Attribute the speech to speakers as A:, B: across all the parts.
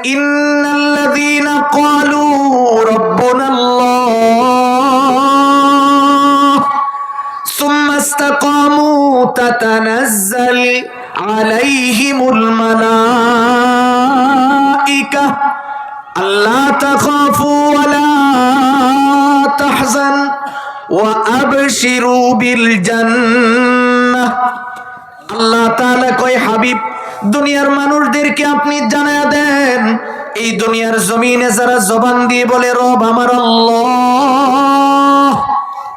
A: ইন্নাল্লাযীনা ক্বালু রাব্বুনাল্লাহ সুম্মা ইসতাকামু তাতানাজ্জাল আলাইহিমুল মালাইকা আল্লা তাখাফু ওয়া লা তাহজান ওয়া আবশিরু বিল জান্নাহ। আল্লাহ তাআলা কয়, হাবিব, দুনিয়ার মানুষদেরকে আপনি জানায়া দেন, এই দুনিয়ার জমিনে যারা জবান দিয়ে বলে রব আমার আল্লাহ,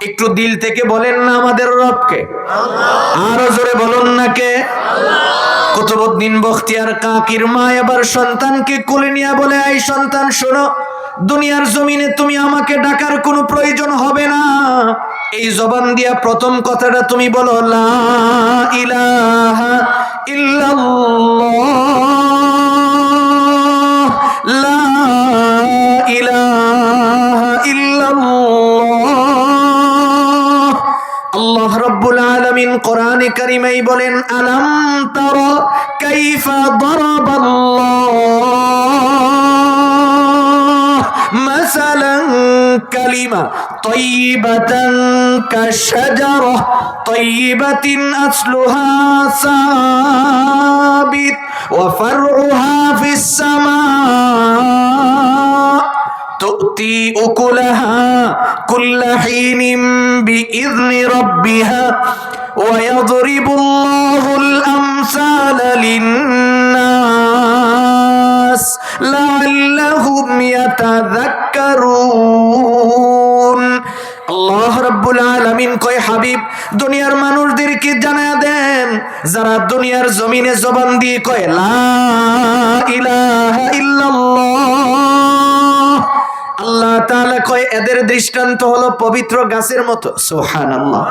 A: একটু দিল থেকে বলেন না আমাদের রবকে, আরো জোরে বলুন না কে? কুতুবউদ্দিন বখতিয়ার কাকির মা এবার সন্তানকে কোলে নিয়ে বলে, এই সন্তান শোনো, দুনিয়ার জমিনে তুমি আমাকে ডাকার কোনো প্রয়োজন হবে না, এই জবান দিয়া প্রথম কথাটা তুমি বলো, লা ইলাহা ইল্লাল্লাহ, লা ইলাহা ইল্লাল্লাহ। আল্লাহ রাব্বুল আলামিন কোরআনে কারিমেই বলেন, আলাম তারা কাইফা দারাবাল্লাহ মাসালান কালিমা তাইয়িবাতান কাশজারাহ তাইয়িবাতিন আসলুহা সাবিত ওয়া ফারউহা ফিস সামা تؤتي أكلها كل حين بإذن ربها ويضرب الله الأمثال للناس لعلهم يتذكرون। আল্লাহ রাব্বুল আলামিন কয়, হাবিব, দুনিয়ার মানুষদেরকে জানায়া দেন, যারা দুনিয়ার জমিনে জবান দিয়ে কয় লা ইলাহা ইল্লাল্লাহ, আল্লাহ তাআলা কয় এদের দৃষ্টান্ত হলো পবিত্র গাছের মতো। সুবহানাল্লাহ।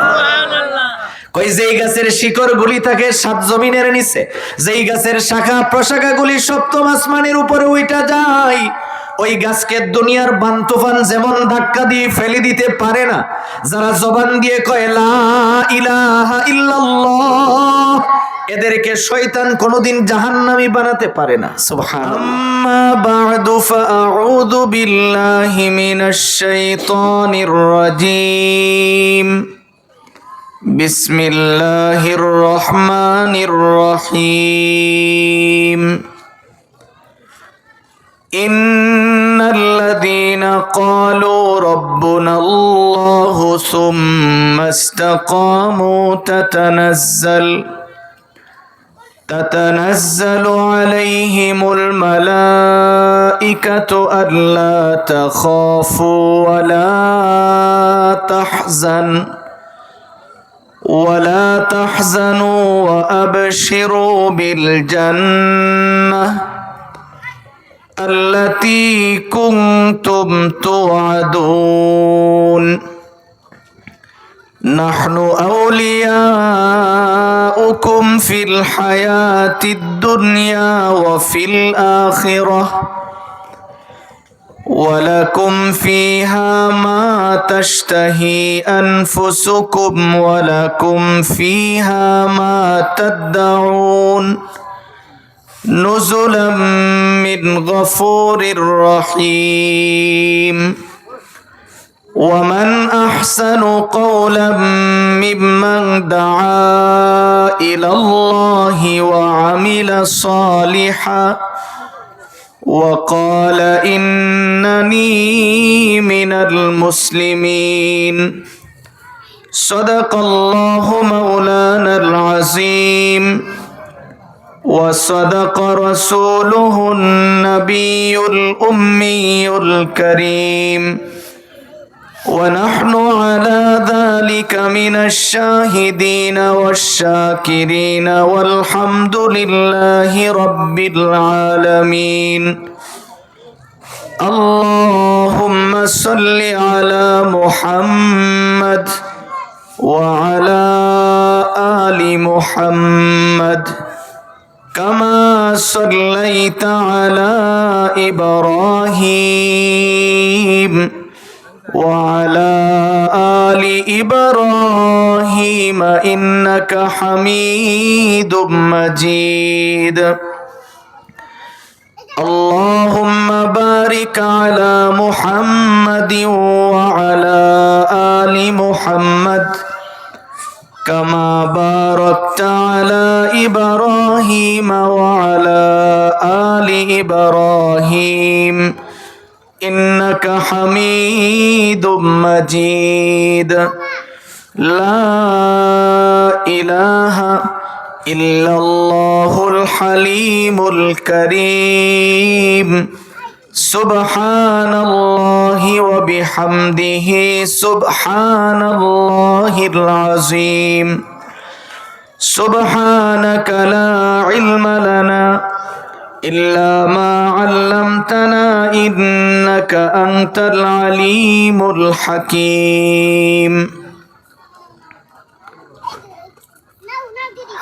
A: কই যেই গাছের শিকড় গুলি থাকে সাত জমিনের নিচে, যেই গাছের শাখা প্রশাখা গুলি সপ্তম আসমানের উপরে উইঠা যায়, ওই গাছকে দুনিয়ার বান তুফান যেমন ধাক্কা দিয়ে ফেলে দিতে পারে না, যারা জবান দিয়ে কয় লা ইলাহা ইল্লাল্লাহ, এদেরকে শয়তান কোনোদিন জাহান্নামী বানাতে পারে না। সুবহানাল্লাহ। আম্মা বা'দু ফাআউযু বিল্লাহি মিনাশ শাইতানির রাজীম। বিসমিল্লাহির রহমানির রহিম। ইন্নাল্লাযীনা ক্বালু রাব্বুনাল্লাহু সুম্মা ইসতাকামু تتنزل عليهم الملائكة ألا تخافوا ولا تحزنوا وأبشروا بالجنة التي كنتم توعدون نحن أولياؤكم في الحياة الدنيا وفي الآخرة ولكم فيها ما تشتهي أنفسكم ولكم فيها ما تدعون نزلا من غفور رحيم ومن أحسن قولا ممن دعا إلى الله وعمل صالحا وقال إنني من المسلمين صدق الله مولانا العظيم وصدق رسوله النبي الأمي الكريم ونحن على ذلك من الشاهدين والشاكرين والحمد لله رب العالمين اللهم صل على محمد وعلى آل محمد كما صليت على إبراهيم وعلى آل إبراهيم إنك حميد مجيد اللهم بارك على محمد وعلى آل محمد كما باركت على إبراهيم وعلى آل إبراهيم إنك حميد مجيد لا إله إلا الله الحليم الكريم سبحان الله وبحمده سبحان الله العظيم سبحانك لا علم لنا إلا ما علمتنا إنك أنت العليم الحكيم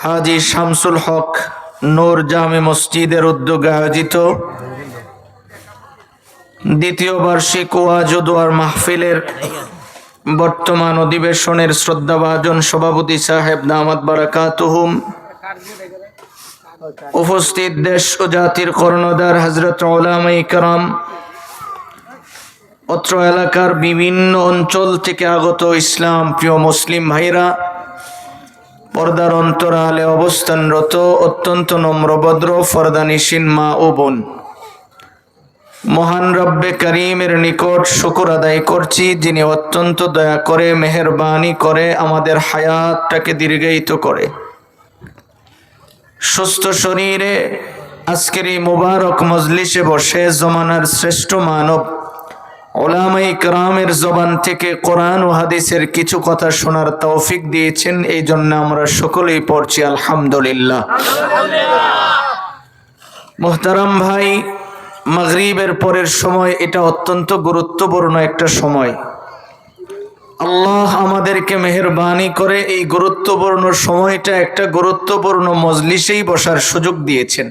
A: হাজী শামসুল হক নূর জামে মসজিদের উদ্যোগে আয়োজিত দ্বিতীয় বার্ষিক ওয়াজ ও দোয়ার মাহফিলের বর্তমান অধিবেশনের শ্রদ্ধাভাজন সভাপতি সাহেব দামাত বারাকাতুহুম, উপস্থিত দেশ ও জাতির কর্ণধার হযরত উলামায়ে কেরাম, অত্র এলাকার বিভিন্ন অঞ্চল থেকে আগত ইসলাম প্রিয় মুসলিম ভাইরা, পর্দার অন্তরালে অবস্থানরত অত্যন্ত নম্রভদ্র ফরদানিশীন মা ও বোন, মহান রব্বে করিমের নিকট শুকর আদায় করছি, যিনি অত্যন্ত দয়া করে মেহেরবানি করে আমাদের হায়াতটাকে দীর্ঘায়িত করে সুস্থ শরীরে আজকের এই মুবারক মজলিসে বসে জমানার শ্রেষ্ঠ মানব উলামায়ে কেরামের জবান থেকে কোরআন ও হাদিসের কিছু কথা শোনার তৌফিক দিয়েছেন। এই জন্য আমরা সকলেই পড়ছি আলহামদুলিল্লাহ। মুহতারাম ভাই, মাগরিবের পরের সময় এটা অত্যন্ত গুরুত্বপূর্ণ একটা সময়। আল্লাহ আমাদেরকে মেহেরবানি করে এই গুরুত্বপূর্ণ সময়টা একটা গুরুত্বপূর্ণ মজলিসেই বসার সুযোগ দিয়েছেন।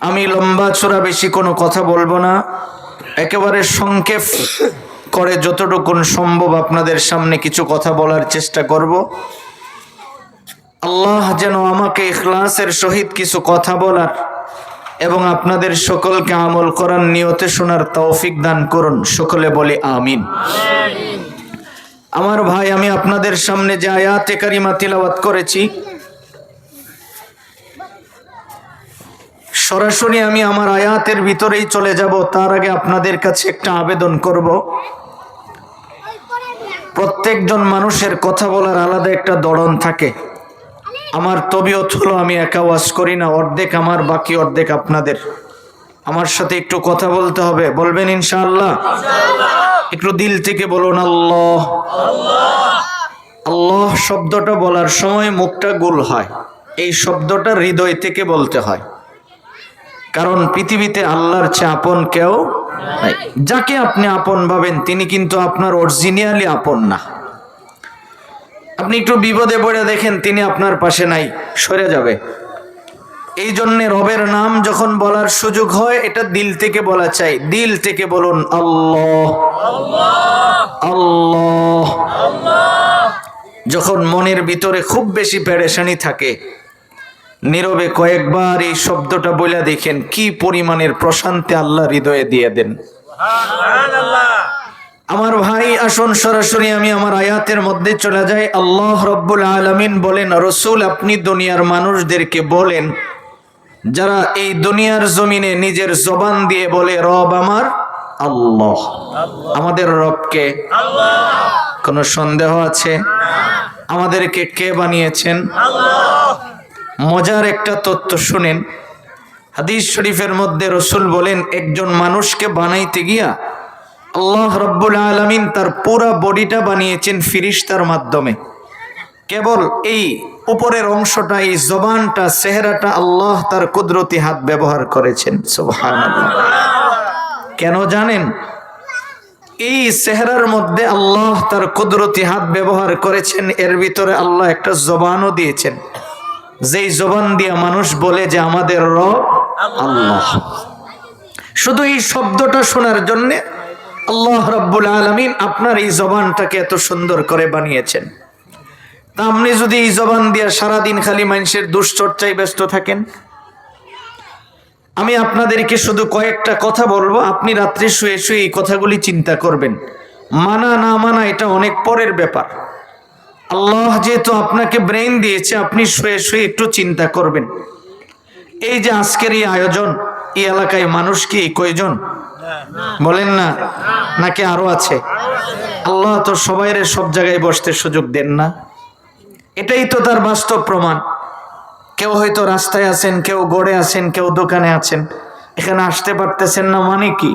A: আমি লম্বা চড়া বেশি কোনো কথা বলবো না, একেবারে সংক্ষেপ করে যতটুকু সম্ভব আপনাদের সামনে কিছু কথা বলার চেষ্টা করব। আল্লাহ যেন আমাকে ইখলাসের সহিত কিছু কথা বলার এবং আপনাদের সকলকে আমল করার নিয়তে শোনার তৌফিক দান করুন। সকলে বলে আমিন। আমার ভাই, আমি আপনাদের সামনে যে আয়াতে কারিমা তিলাওয়াত করেছি, সরাসরি আমি আমার আয়াতের ভিতরেই চলে যাব। তার আগে আপনাদের কাছে একটা আবেদন করব। প্রত্যেকজন মানুষের কথা বলার আলাদা একটা ধরন থাকে। আমার তবিয়ত হলো আমি একা ওয়াজ করি না, অর্ধেক আমার বাকি অর্ধেক আপনাদের। আমার সাথে একটু কথা বলতে হবে, বলবেন ইনশাআল্লাহ? একটু দিল থেকে বলুন আল্লাহ। আল্লাহ শব্দটা বলার সময় মুখটা গোল হয়, এই শব্দটা হৃদয় থেকে বলতে হয়। কারণ পৃথিবীতে আল্লাহর চেয়ে আপন কেউ নাই। যাকে আপনি আপন ভাবেন তিনি কিন্তু আপনার অরিজিনালি আপন না। আপনি একটু বিপদে পড়ে দেখেন তিনি আপনার পাশে নাই, সরে যাবে। এই জন্য রবের নাম যখন বলার সুযোগ হয় এটা দিল থেকে বলা চাই। দিল থেকে বলুন আল্লাহ আল্লাহ। যখন মনের ভিতরে খুব বেশি পেরেশানি থাকে, নীরবে কয়েকবার এই শব্দটা বলে দেখেন কি পরিমাণের প্রশান্তি আল্লাহ হৃদয়ে দিয়ে দেন। আমার ভাই, আসুন সরাসরি আমি আমার আয়াতের মধ্যে চলে যাই। আল্লাহ রব্বুল আলামিন বলেন, রসুল আপনি দুনিয়ার মানুষদেরকে বলেন যারা এই দুনিয়ার জমিনে নিজের জবান দিয়ে বলে রব আমার আল্লাহ। আমাদের রবকে কোনো সন্দেহ আছে? আমাদেরকে কে বানিয়েছেন? মজার একটা তথ্য শুনেন। হাদিস শরীফের মধ্যে রসুল বলেন একজন মানুষকে বানাইতে গিয়া আল্লাহ রব্বুল আলামিন তার পুরা বডিটা বানিয়েছেন ফিরিশতার মাধ্যমে। কেবল এই উপরের অংশটা, এই জবানটা, চেহারাটা আল্লাহ তার কুদরতি হাত ব্যবহার করেছেন। সুবহানাল্লাহ। কেন জানেন? এই চেহারার মধ্যে আল্লাহ তার কুদরতি হাত ব্যবহার করেছেন, এর ভিতরে আল্লাহ একটা জবানও দিয়েছেন, যেই জবান দিয়ে মানুষ বলে যে আমাদের রব আল্লাহ। শুধু এই শব্দটা শোনার জন্য আল্লাহ রাব্বুল আলামিন আপনার এই জবানটাকে এত সুন্দর করে বানিয়েছেন। তা আপনি যদি এই জবান দিয়ে সারাদিন খালি মানুষের দুশ্চর্চায় ব্যস্ত থাকেন, আমি আপনাদেরকে শুধু কয়েকটা কথা বলবো, আপনি রাত্রে শুয়ে শুয়ে এই কথাগুলি চিন্তা করবেন। মানা না মানা এটা অনেক পরের ব্যাপার। আল্লাহ যেহেতু আপনাকে ব্রেন দিয়েছে, আপনি শুয়ে শুয়ে একটু চিন্তা করবেন। এই যে আজকের এই আয়োজন, এই এলাকায় মানুষ কি কয়জন বলেন না, নাকি আরো আছে? আল্লাহ তো সবাইরে সব জায়গায় বসতে সুযোগ দেন না, এটাই তো তার বাস্তব প্রমাণ। কেউ হয়তো রাস্তায় আছেন, কেউ গড়ে আছেন, কেউ দোকানে আছেন, এখানে আসতে পারতেছেন না, মানে কি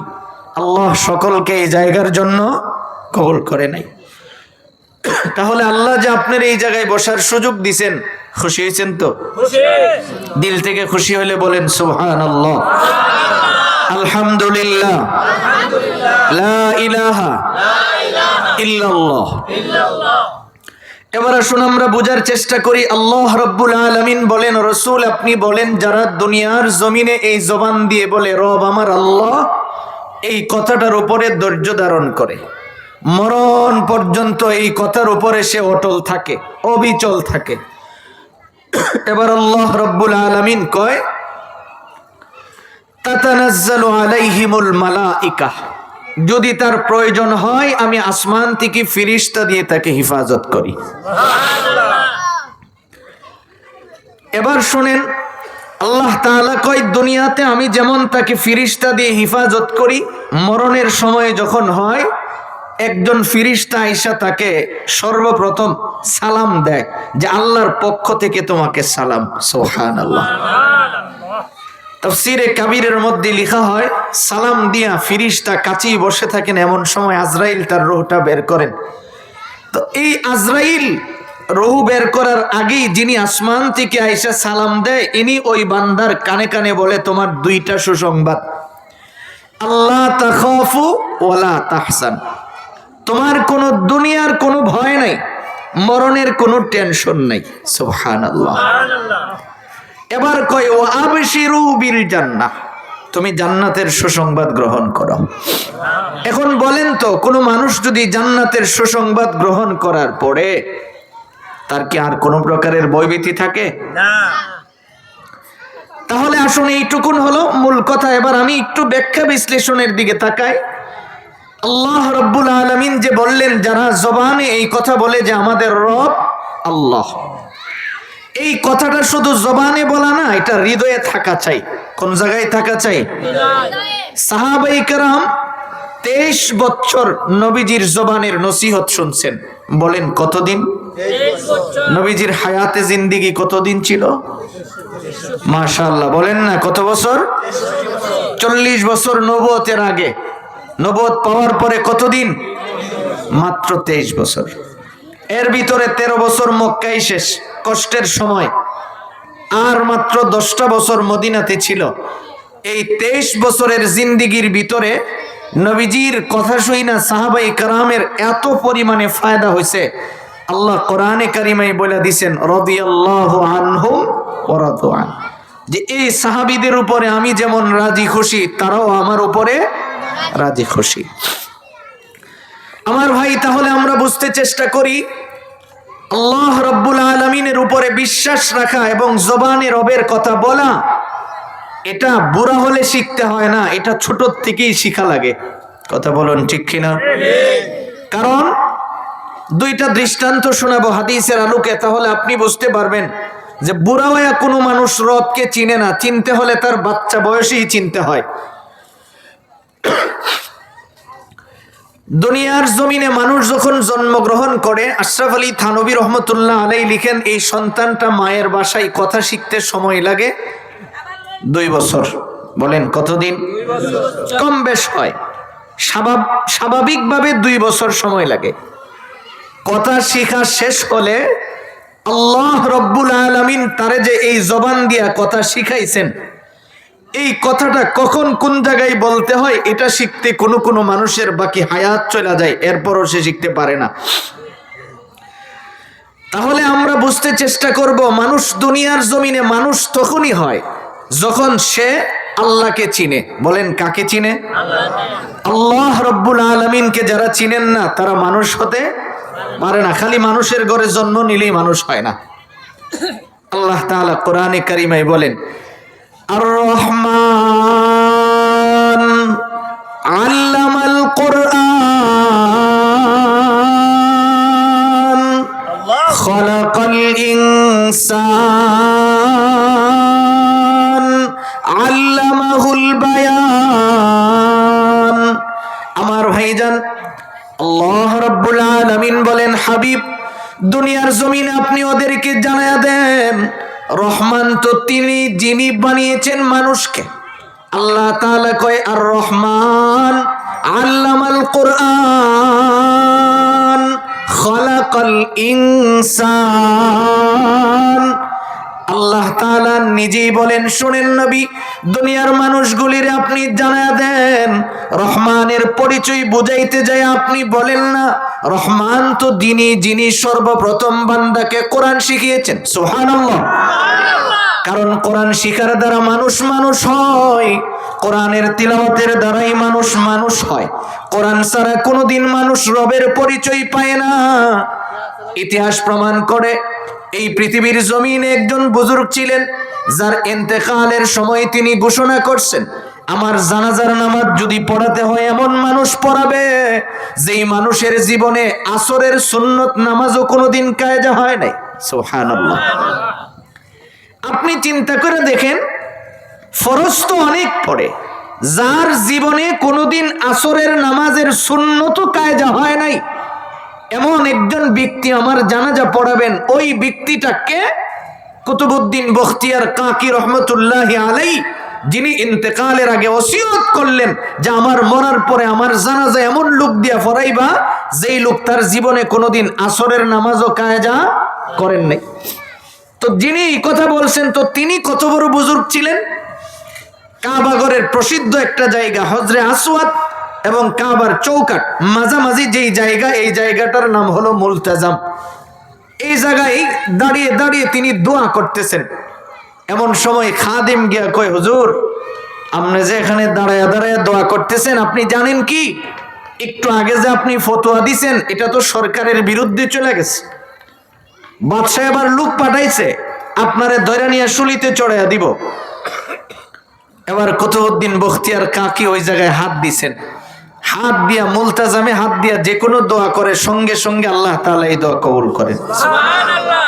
A: আল্লাহ সকলকে এই জায়গার জন্য কবুল করে নাই। তাহলে আল্লাহ যে আপনার এই জায়গায় বসার সুযোগ দিছেন, খুশি হয়েছেন তো? দিল থেকে খুশি হলে বলেন সুবহানাল্লাহ, আলহামদুলিল্লাহ, লা ইলাহা ইল্লাল্লাহ। এবার আসুন আমরা বোঝার চেষ্টা করি। আল্লাহ রাব্বুল আলামিন বলেন, রাসূল আপনি বলেন, যারা দুনিয়ার জমিনে এই জবান দিয়ে বলে রব আমার আল্লাহ, এই কথাটার উপরে ধৈর্য ধারণ করে মরণ পর্যন্ত এই কথার উপরে সে অটল থাকে, অবিচল থাকে। এবার আল্লাহ রাব্বুল আলামিন কয়, তাতানাজ্জালু আলাইহিমুল মালাইকা, যদি তার প্রয়োজন হয় আমি আসমান থেকে ফেরেশতা দিয়ে তাকে হেফাজত করি। এবার শুনেন, আল্লাহ তাআলা কয় দুনিয়াতে আমি যেমন তাকে ফেরেশতা দিয়ে হেফাজত করি, মরণের সময় যখন হয় একজন ফেরেশতা আইসা তাকে সর্বপ্রথম সালাম দেয় যে আল্লাহর পক্ষ থেকে তোমাকে সালাম। সুবহানাল্লাহ। তাফসীরে কাবীরের মধ্যে লেখা হয়, সালাম দিয়া ফেরেশতা কাছেই বসে থাকেন, এমন সময় আজরাইল তার রূহটা বের করেন। তো এই আজরাইল রূহ বের করার আগেই যিনি আসমান থেকে আইসা সালাম দেয়, ইনি ওই বান্দার কানে কানে বলে তোমার দুইটা সুসংবাদ, আল্লাহ তাখাফু ওয়ালা তাহসান, তোমার কোনো দুনিয়ার কোনো ভয় নাই, মরণের কোনো টেনশন নাই। সুবহানাল্লাহ। এবার কয় ওয়া আবশিরু বিল জান্নাহ, তুমি জান্নাতের সুসংবাদ গ্রহণ করো। এখন বলেন তো, কোনো মানুষ যদি জান্নাতের সুসংবাদ গ্রহণ করার পরে তার কি আর কোনো প্রকারের ভয়ভীতি থাকে? না। তাহলে আসুন এইটুকুন হলো মূল কথা। এবার আমি একটু ব্যাখ্যা বিশ্লেষণের দিকে তাকাই। আল্লাহ রাব্বুল আলামিন যে বললেন, যারা জবানে এই কথা বলে যে আমাদের রব আল্লাহ, এই কথাটা শুধু জবানে বলা না, এটা হৃদয়ে থাকা চাই। কোন জায়গায় থাকা চাই? সাহাবায়ে কেরাম 23 বছর নবীজির জবানের নসিহত শুনছেন। বলেন কতদিন? 23 বছর। নবীজির হায়াতে জিন্দেগি কতদিন ছিল? মাশাআল্লাহ, বলেন না কত বছর? 40 বছর নবুয়তের আগে। নবুয়ত পাওয়ার পরে কতদিন? মাত্র 23 বছর। এর ভিতরে 13 বছর মক্কায় শেষ, কষ্টের সময়, আর মাত্র 10টা বছর মদিনাতে ছিল। এই 23 বছরের জিন্দিগির ভিতরে নবীজির কথা শুইনা সাহাবায়ে কেরামের এত পরিমাণে ফায়দা হয়েছে, আল্লাহ কোরআনে কারিমায় বলে দিয়েছেন রাদিয়াল্লাহু আনহুম ওয়া রাদু আন, যে এই সাহাবীদের উপরে আমি যেমন রাজি খুশি, তারাও আমার উপরে রাজি খুশি। আমার ভাই, তাহলে আমরা বুঝতে চেষ্টা করি, আল্লাহ রাব্বুল আলামিনের উপরে বিশ্বাস রাখা এবং জবানে রবের কথা বলা, এটা বুড়া হলে শিখতে হয় না, এটা ছোট থেকেই শিখা লাগে। কথা বলুন ঠিক কিনা? কারণ দুইটা দৃষ্টান্ত শোনাবো হাদিসের আলোকে, তাহলে আপনি বুঝতে পারবেন যে বুড়া হয়ে কোনো মানুষ রবকে চিনে না, চিনতে হলে তার বাচ্চা বয়সেই চিনতে হয়। দুনিয়ার জমিনে মানুষ যখন জন্মগ্রহণ করে, আশরাফ আলী থানভী রহমতুল্লাহ আলাইহি লিখেন, এই সন্তানটা মায়ের বাসায় কথা শিখতে সময় লাগে 2 বছর। বলেন কতদিন? 2 বছর। কম বেশ হয়, স্বাভাবিকভাবে 2 বছর সময় লাগে। কথা শিখা শেষ হলে আল্লাহ রব্বুল আলামিন তারে যে এই জবান দিয়া কথা শিখাইছেন, এই কথাটা কখন কোন জায়গায় বলতে হয় এটা শিখতে কোনো মানুষের বাকি হায়াত চলে যায়, এরপরও সে শিখতে পারে না। তাহলে আমরা বুঝতে চেষ্টা করব, মানুষ দুনিয়ার জমিনে মানুষ তখনই হয় যখন সে আল্লাহকে চিনে। বলেন কাকে চিনে? আল্লাহ রব্বুল আলামিনকে যারা চিনেন না তারা মানুষ হতে পারে না। খালি মানুষের ঘরে জন্ম নিলেই মানুষ হয় না। আল্লাহ তাআলা কোরআনে কারিমায় বলেন, আর রহমান আল্লামাল কুরআন খলাকাল ইনসান আল্লামাহুল বায়ান। আমার ভাইজান, আল্লাহ রাব্বুল আলামিন বলেন, হাবিব দুনিয়ার জমিনে আপনি ওদেরকে জানায়া দেন, রহমান তো তিনি যিনি বানিয়েছেন মানুষকে। আল্লাহ তাআলা কয় আর রহমান আল্লামাল কুরআন খলাকাল ইনসান। আল্লাহ তাআলা নিজেই বলেন, শুনেন নবী, দুনিয়ার মানুষগুলির আপনি জানায়া দেন, রহমানের পরিচয় বুঝাইতে যায় আপনি বলেন না, রহমান তো যিনি সর্বপ্রথম বান্দাকে কোরআন শিখিয়েছেন। সুবহানাল্লাহ। কারণ কোরআন শিখার দ্বারা মানুষ হয়, কোরআনের তিলাওয়াতের দ্বারাই মানুষ হয়। কোরআন ছাড়া কোনোদিন মানুষ রবের পরিচয় পায় না। ইতিহাস প্রমাণ করে এই পৃথিবীর জমিনে একজন বুজুর্গ ছিলেন, যার ইন্তেকালের সময় তিনি ঘোষণা করছেন, আমার জানাজার নামাজ যদি পড়াতে হয় এমন মানুষ পড়াবে যেই মানুষের জীবনে আসরের সুন্নত নামাজও কোনোদিন কায়দা হয় নাই। সুবহানাল্লাহ। আপনি চিন্তা করে দেখেন, ফরজ তো অনেক পড়ে, যার জীবনে কোনোদিন আসরের নামাজের সুন্নতও কায়দা হয় নাই, এমন একজন ব্যক্তি আমার জানাজা পড়াবেন, ওই ব্যক্তিটাকে কুতুবউদ্দিন বখতিয়ার কাকি রহমতুল্লাহি আলাইহি, যিনি ইন্তেকালের আগে ওসিয়ত করলেন যে আমার মরার পরে আমার জানাজা এমন লোক দিয়া পড়াইবা যেই লোক তার জীবনে কোনোদিন আসরের নামাজও কায়দা করেন নাই। তো যিনি এই কথা বলছেন, তো তিনি কত বড় বুজুর্গ ছিলেন। কাবাগরের প্রসিদ্ধ একটা জায়গা হজরে আসওয়াদ এবং কাবার চৌকাট মাঝামাঝি যেই জায়গা, এই জায়গাটার নাম হলো মুলতাজাম। এই জায়গায় দাঁড়িয়ে দাঁড়িয়ে তিনি দোয়া করতেছেন। এমন সময় খাদিম গিয়া কয়, হুজুর আপনি যে এখানে দাঁড়ায় দাঁড়ায় দোয়া করতেছেন, আপনি জানেন কি একটু আগে যে আপনি ফতোয়া দিছেন এটা তো সরকারের বিরুদ্ধে চলে গেছে। বাদশাহ এবার লোক পাঠাইছে আপনারে ধরে নিয়ে শুলিতে চড়াইয়া দিব। এবার কুতুবউদ্দিন বখতিয়ার কাকি ওই জায়গায় হাত দিছেন, হাত দিয়া মুলতাজামে হাত দিয়া যে কোনো দোয়া করে সঙ্গে সঙ্গে আল্লাহ তাআলা এই দোয়া কবুল করেন। সুবহানাল্লাহ।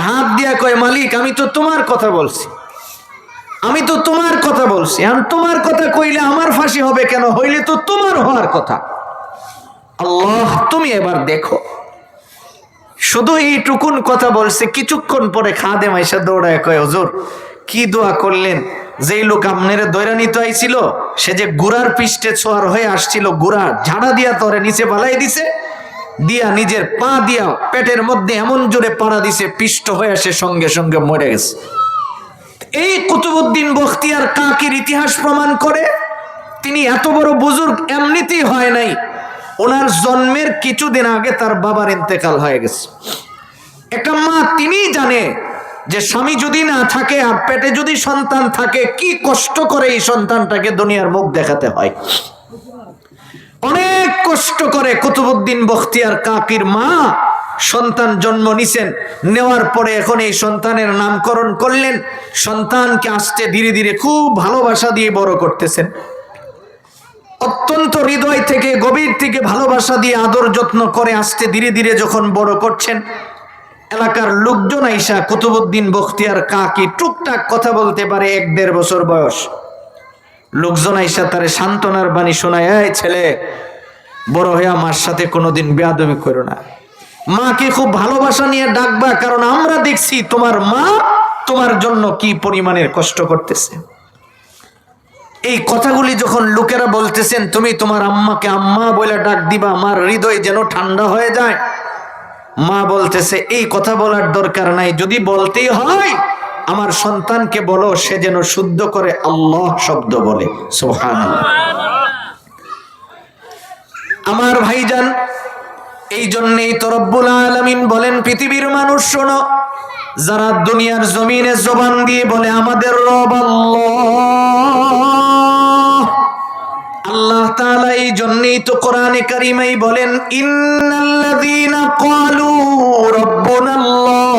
A: হাত দিয়া কয়, মালিক আমি তো তোমার কথা বলছি, আমি তো তোমার কথা বলছি, আমি তোমার কথা কইলে আমার ফাঁসি হবে কেন, হইলে তো তোমার হওয়ার কথা। আল্লাহ তুমি এবার দেখো। শুধু এইটুকুন কথা বলছে, কিছুক্ষণ পরে খাদেম আইসা দৌড়ায় কয়, হুজুর কি দোয়া করলেন? যেই লোক আপনারে দৈরা নিতে আইছিল সে যে গুড়ার পৃষ্ঠে ছোয়ার হয়ে আসছিল, গুড়া ঝাড়া দিয়া তরে নিচে বালাই দিছে, দিয়া নিজের পা দিয়া পেটের মধ্যে এমন জোরে পাড়া দিছে, পিষ্ট হয়ে আসে সঙ্গে সঙ্গে মরে গেছে। এই কুতুবউদ্দিন বখতিয়ার কাকির ইতিহাস প্রমাণ করে তিনি এত বড় বুজুর্গ এমনিতেই হয় নাই, ওনার জন্মের কিছুদিন আগে তার বাবার ইন্তেকাল হয়ে গেছে। একটা মা তিনিই জানে যে স্বামী যদি না থাকে আর পেটে যদি সন্তান থাকে কি কষ্ট করে এই সন্তানটাকে দুনিয়ার মুখ দেখাতে হয়। অনেক কষ্ট করে কুতুবউদ্দিন বখতিয়ার কাকির মা সন্তান জন্ম নিছেন, নেওয়ার পরে এখন এই সন্তানের নামকরণ করলেন। সন্তানকে আস্তে ধীরে ধীরে খুব ভালোবাসা দিয়ে বড় করতেছেন, অত্যন্ত হৃদয় থেকে গভীর থেকে ভালোবাসা দিয়ে আদর যত্ন করে আস্তে ধীরে ধীরে যখন বড় করছেন, এলাকার লোকজন আইসা কুতুবউদ্দিন বখতিয়ার কাকি টুকটাক কথা বলতে পারে, 1-1.5 বছর বয়স, লোকজন আইসা তারে সান্ত্বনার বাণী শোনায়, এই ছেলে বড় হয়ে আমার সাথে কোনোদিন বেয়াদবি করো না, মাকে খুব ভালোবাসা নিয়ে ডাকবা, কারণ আমরা দেখছি তোমার মা তোমার জন্য কি পরিমাণের কষ্ট করতেছে। এই কথাগুলি যখন লোকেরা বলতেছেন, তুমি তোমার আম্মাকে আম্মা বলে ডাক দিবা, আমার হৃদয় যেন ঠান্ডা হয়ে যায়। মা বলতেছে এই কথা বলার দরকার নাই, যদি বলতেই হয় আমার সন্তানকে বলো সে যেন শুদ্ধ করে আল্লাহ শব্দ বলে। সুবহানাল্লাহ। আমার ভাইজান, এই জন্যই তো রব্বুল আলামিন বলেন, পৃথিবীর মানুষ শোনো, যারা দুনিয়ার জমিনে জবান দিয়ে বলে আমাদের রব আল্লাহ, আল্লাহ তাআলা এই জন্যই তো কোরআনে কারিমেই বলেন, ইন্নাল্লাযীনা ক্বালু রাব্বুনাল্লাহ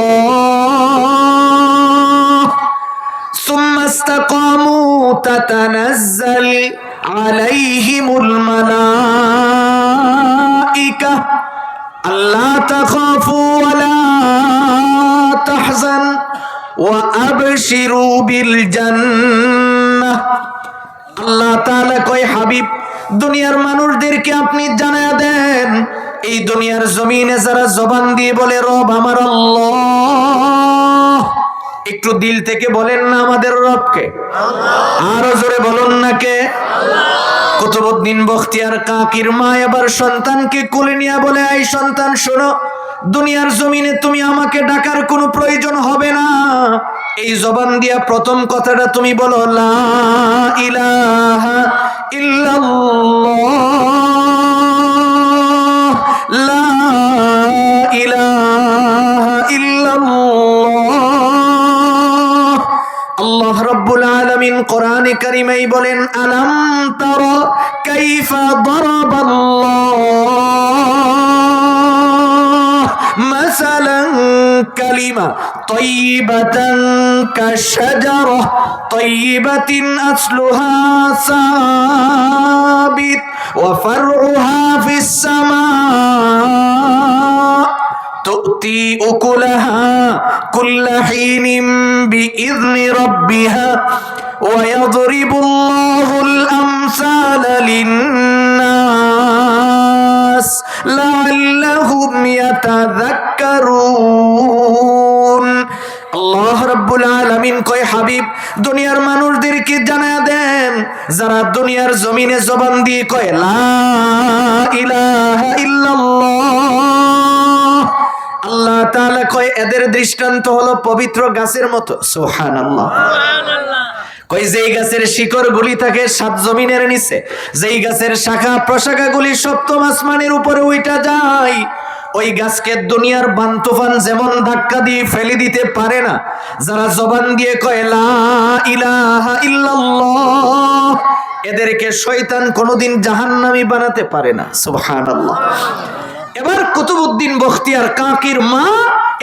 A: সুম্মা ইস্তাকামু তাতানাজ্জাল আলাইহিমুল মালাইকা আল্লা তাখাফু ওয়া লা তাহজান ওয়া আবশিরু বিল জান্নাহ। আল্লাহ তাআলা কয়, হাবিব দুনিয়ার মানুষদেরকে আপনি জানায়া দেন, এই দুনিয়ার জমিনে যারা জবান দিয়ে বলে রব আমার আল্লাহ, একটু দিল থেকে বলেন না আমাদের রবকে, আরো জোরে বলুন না কে? কুতুবউদ্দিন বখতিয়ার কাকির মা এবার সন্তানকে কোলে নিয়ে বলে, এই সন্তান শোনো, দুনিয়ার জমিনে তুমি আমাকে ডাকার কোনো প্রয়োজন হবে না, এই জবান দিয়া প্রথম কথাটা তুমি বলো লা ইলাহা ইল্লাল্লাহ, লা ইলাহা ইল্লাল্লাহ। আল্লাহ রাব্বুল আলামিন কোরআনে কারিমেই বলেন, আলাম তারা কাইফা দারাবাল্লাহ মাসালান কালিমা তাইয়িবাতান কাশজারাহ তাইয়িবাতিন আসলুহা সাবিত ওয়া ফারউহা ফিস সামা تؤتي أكلها كل حين بإذن ربها ويضرب الله الأمثال للناس لعلهم يتذكرون। আল্লাহ রাব্বুল আলামিন কয়, হাবিব দুনিয়ার মানুষদেরকে জানায়া দেন, যারা দুনিয়ার জমিনে জবান দিয়ে কয় লা ইলাহা ইল্লাল্লাহ, আল্লাহ তাআলা কয় এদের দৃষ্টান্ত হলো পবিত্র গাছের মতো। সুবহানাল্লাহ। কই যেই গাছের শিকড় গুলি থাকে সাত জমিনের নিচে, যেই গাছের শাখা প্রশাখা গুলি সপ্তম আসমানের উপরে উইঠা যায়, ওই গাছকে দুনিয়ার বান তুফান যেমন ধাক্কা দিয়ে ফেলে দিতে পারে না, যারা জবান দিয়ে কয় লা ইলাহা ইল্লাল্লাহ, এদেরকে শয়তান কোনোদিন জাহান্নামী বানাতে পারে না। সুবহানাল্লাহ। এবার কুতুবউদ্দিন বখতিয়ার কাকির মা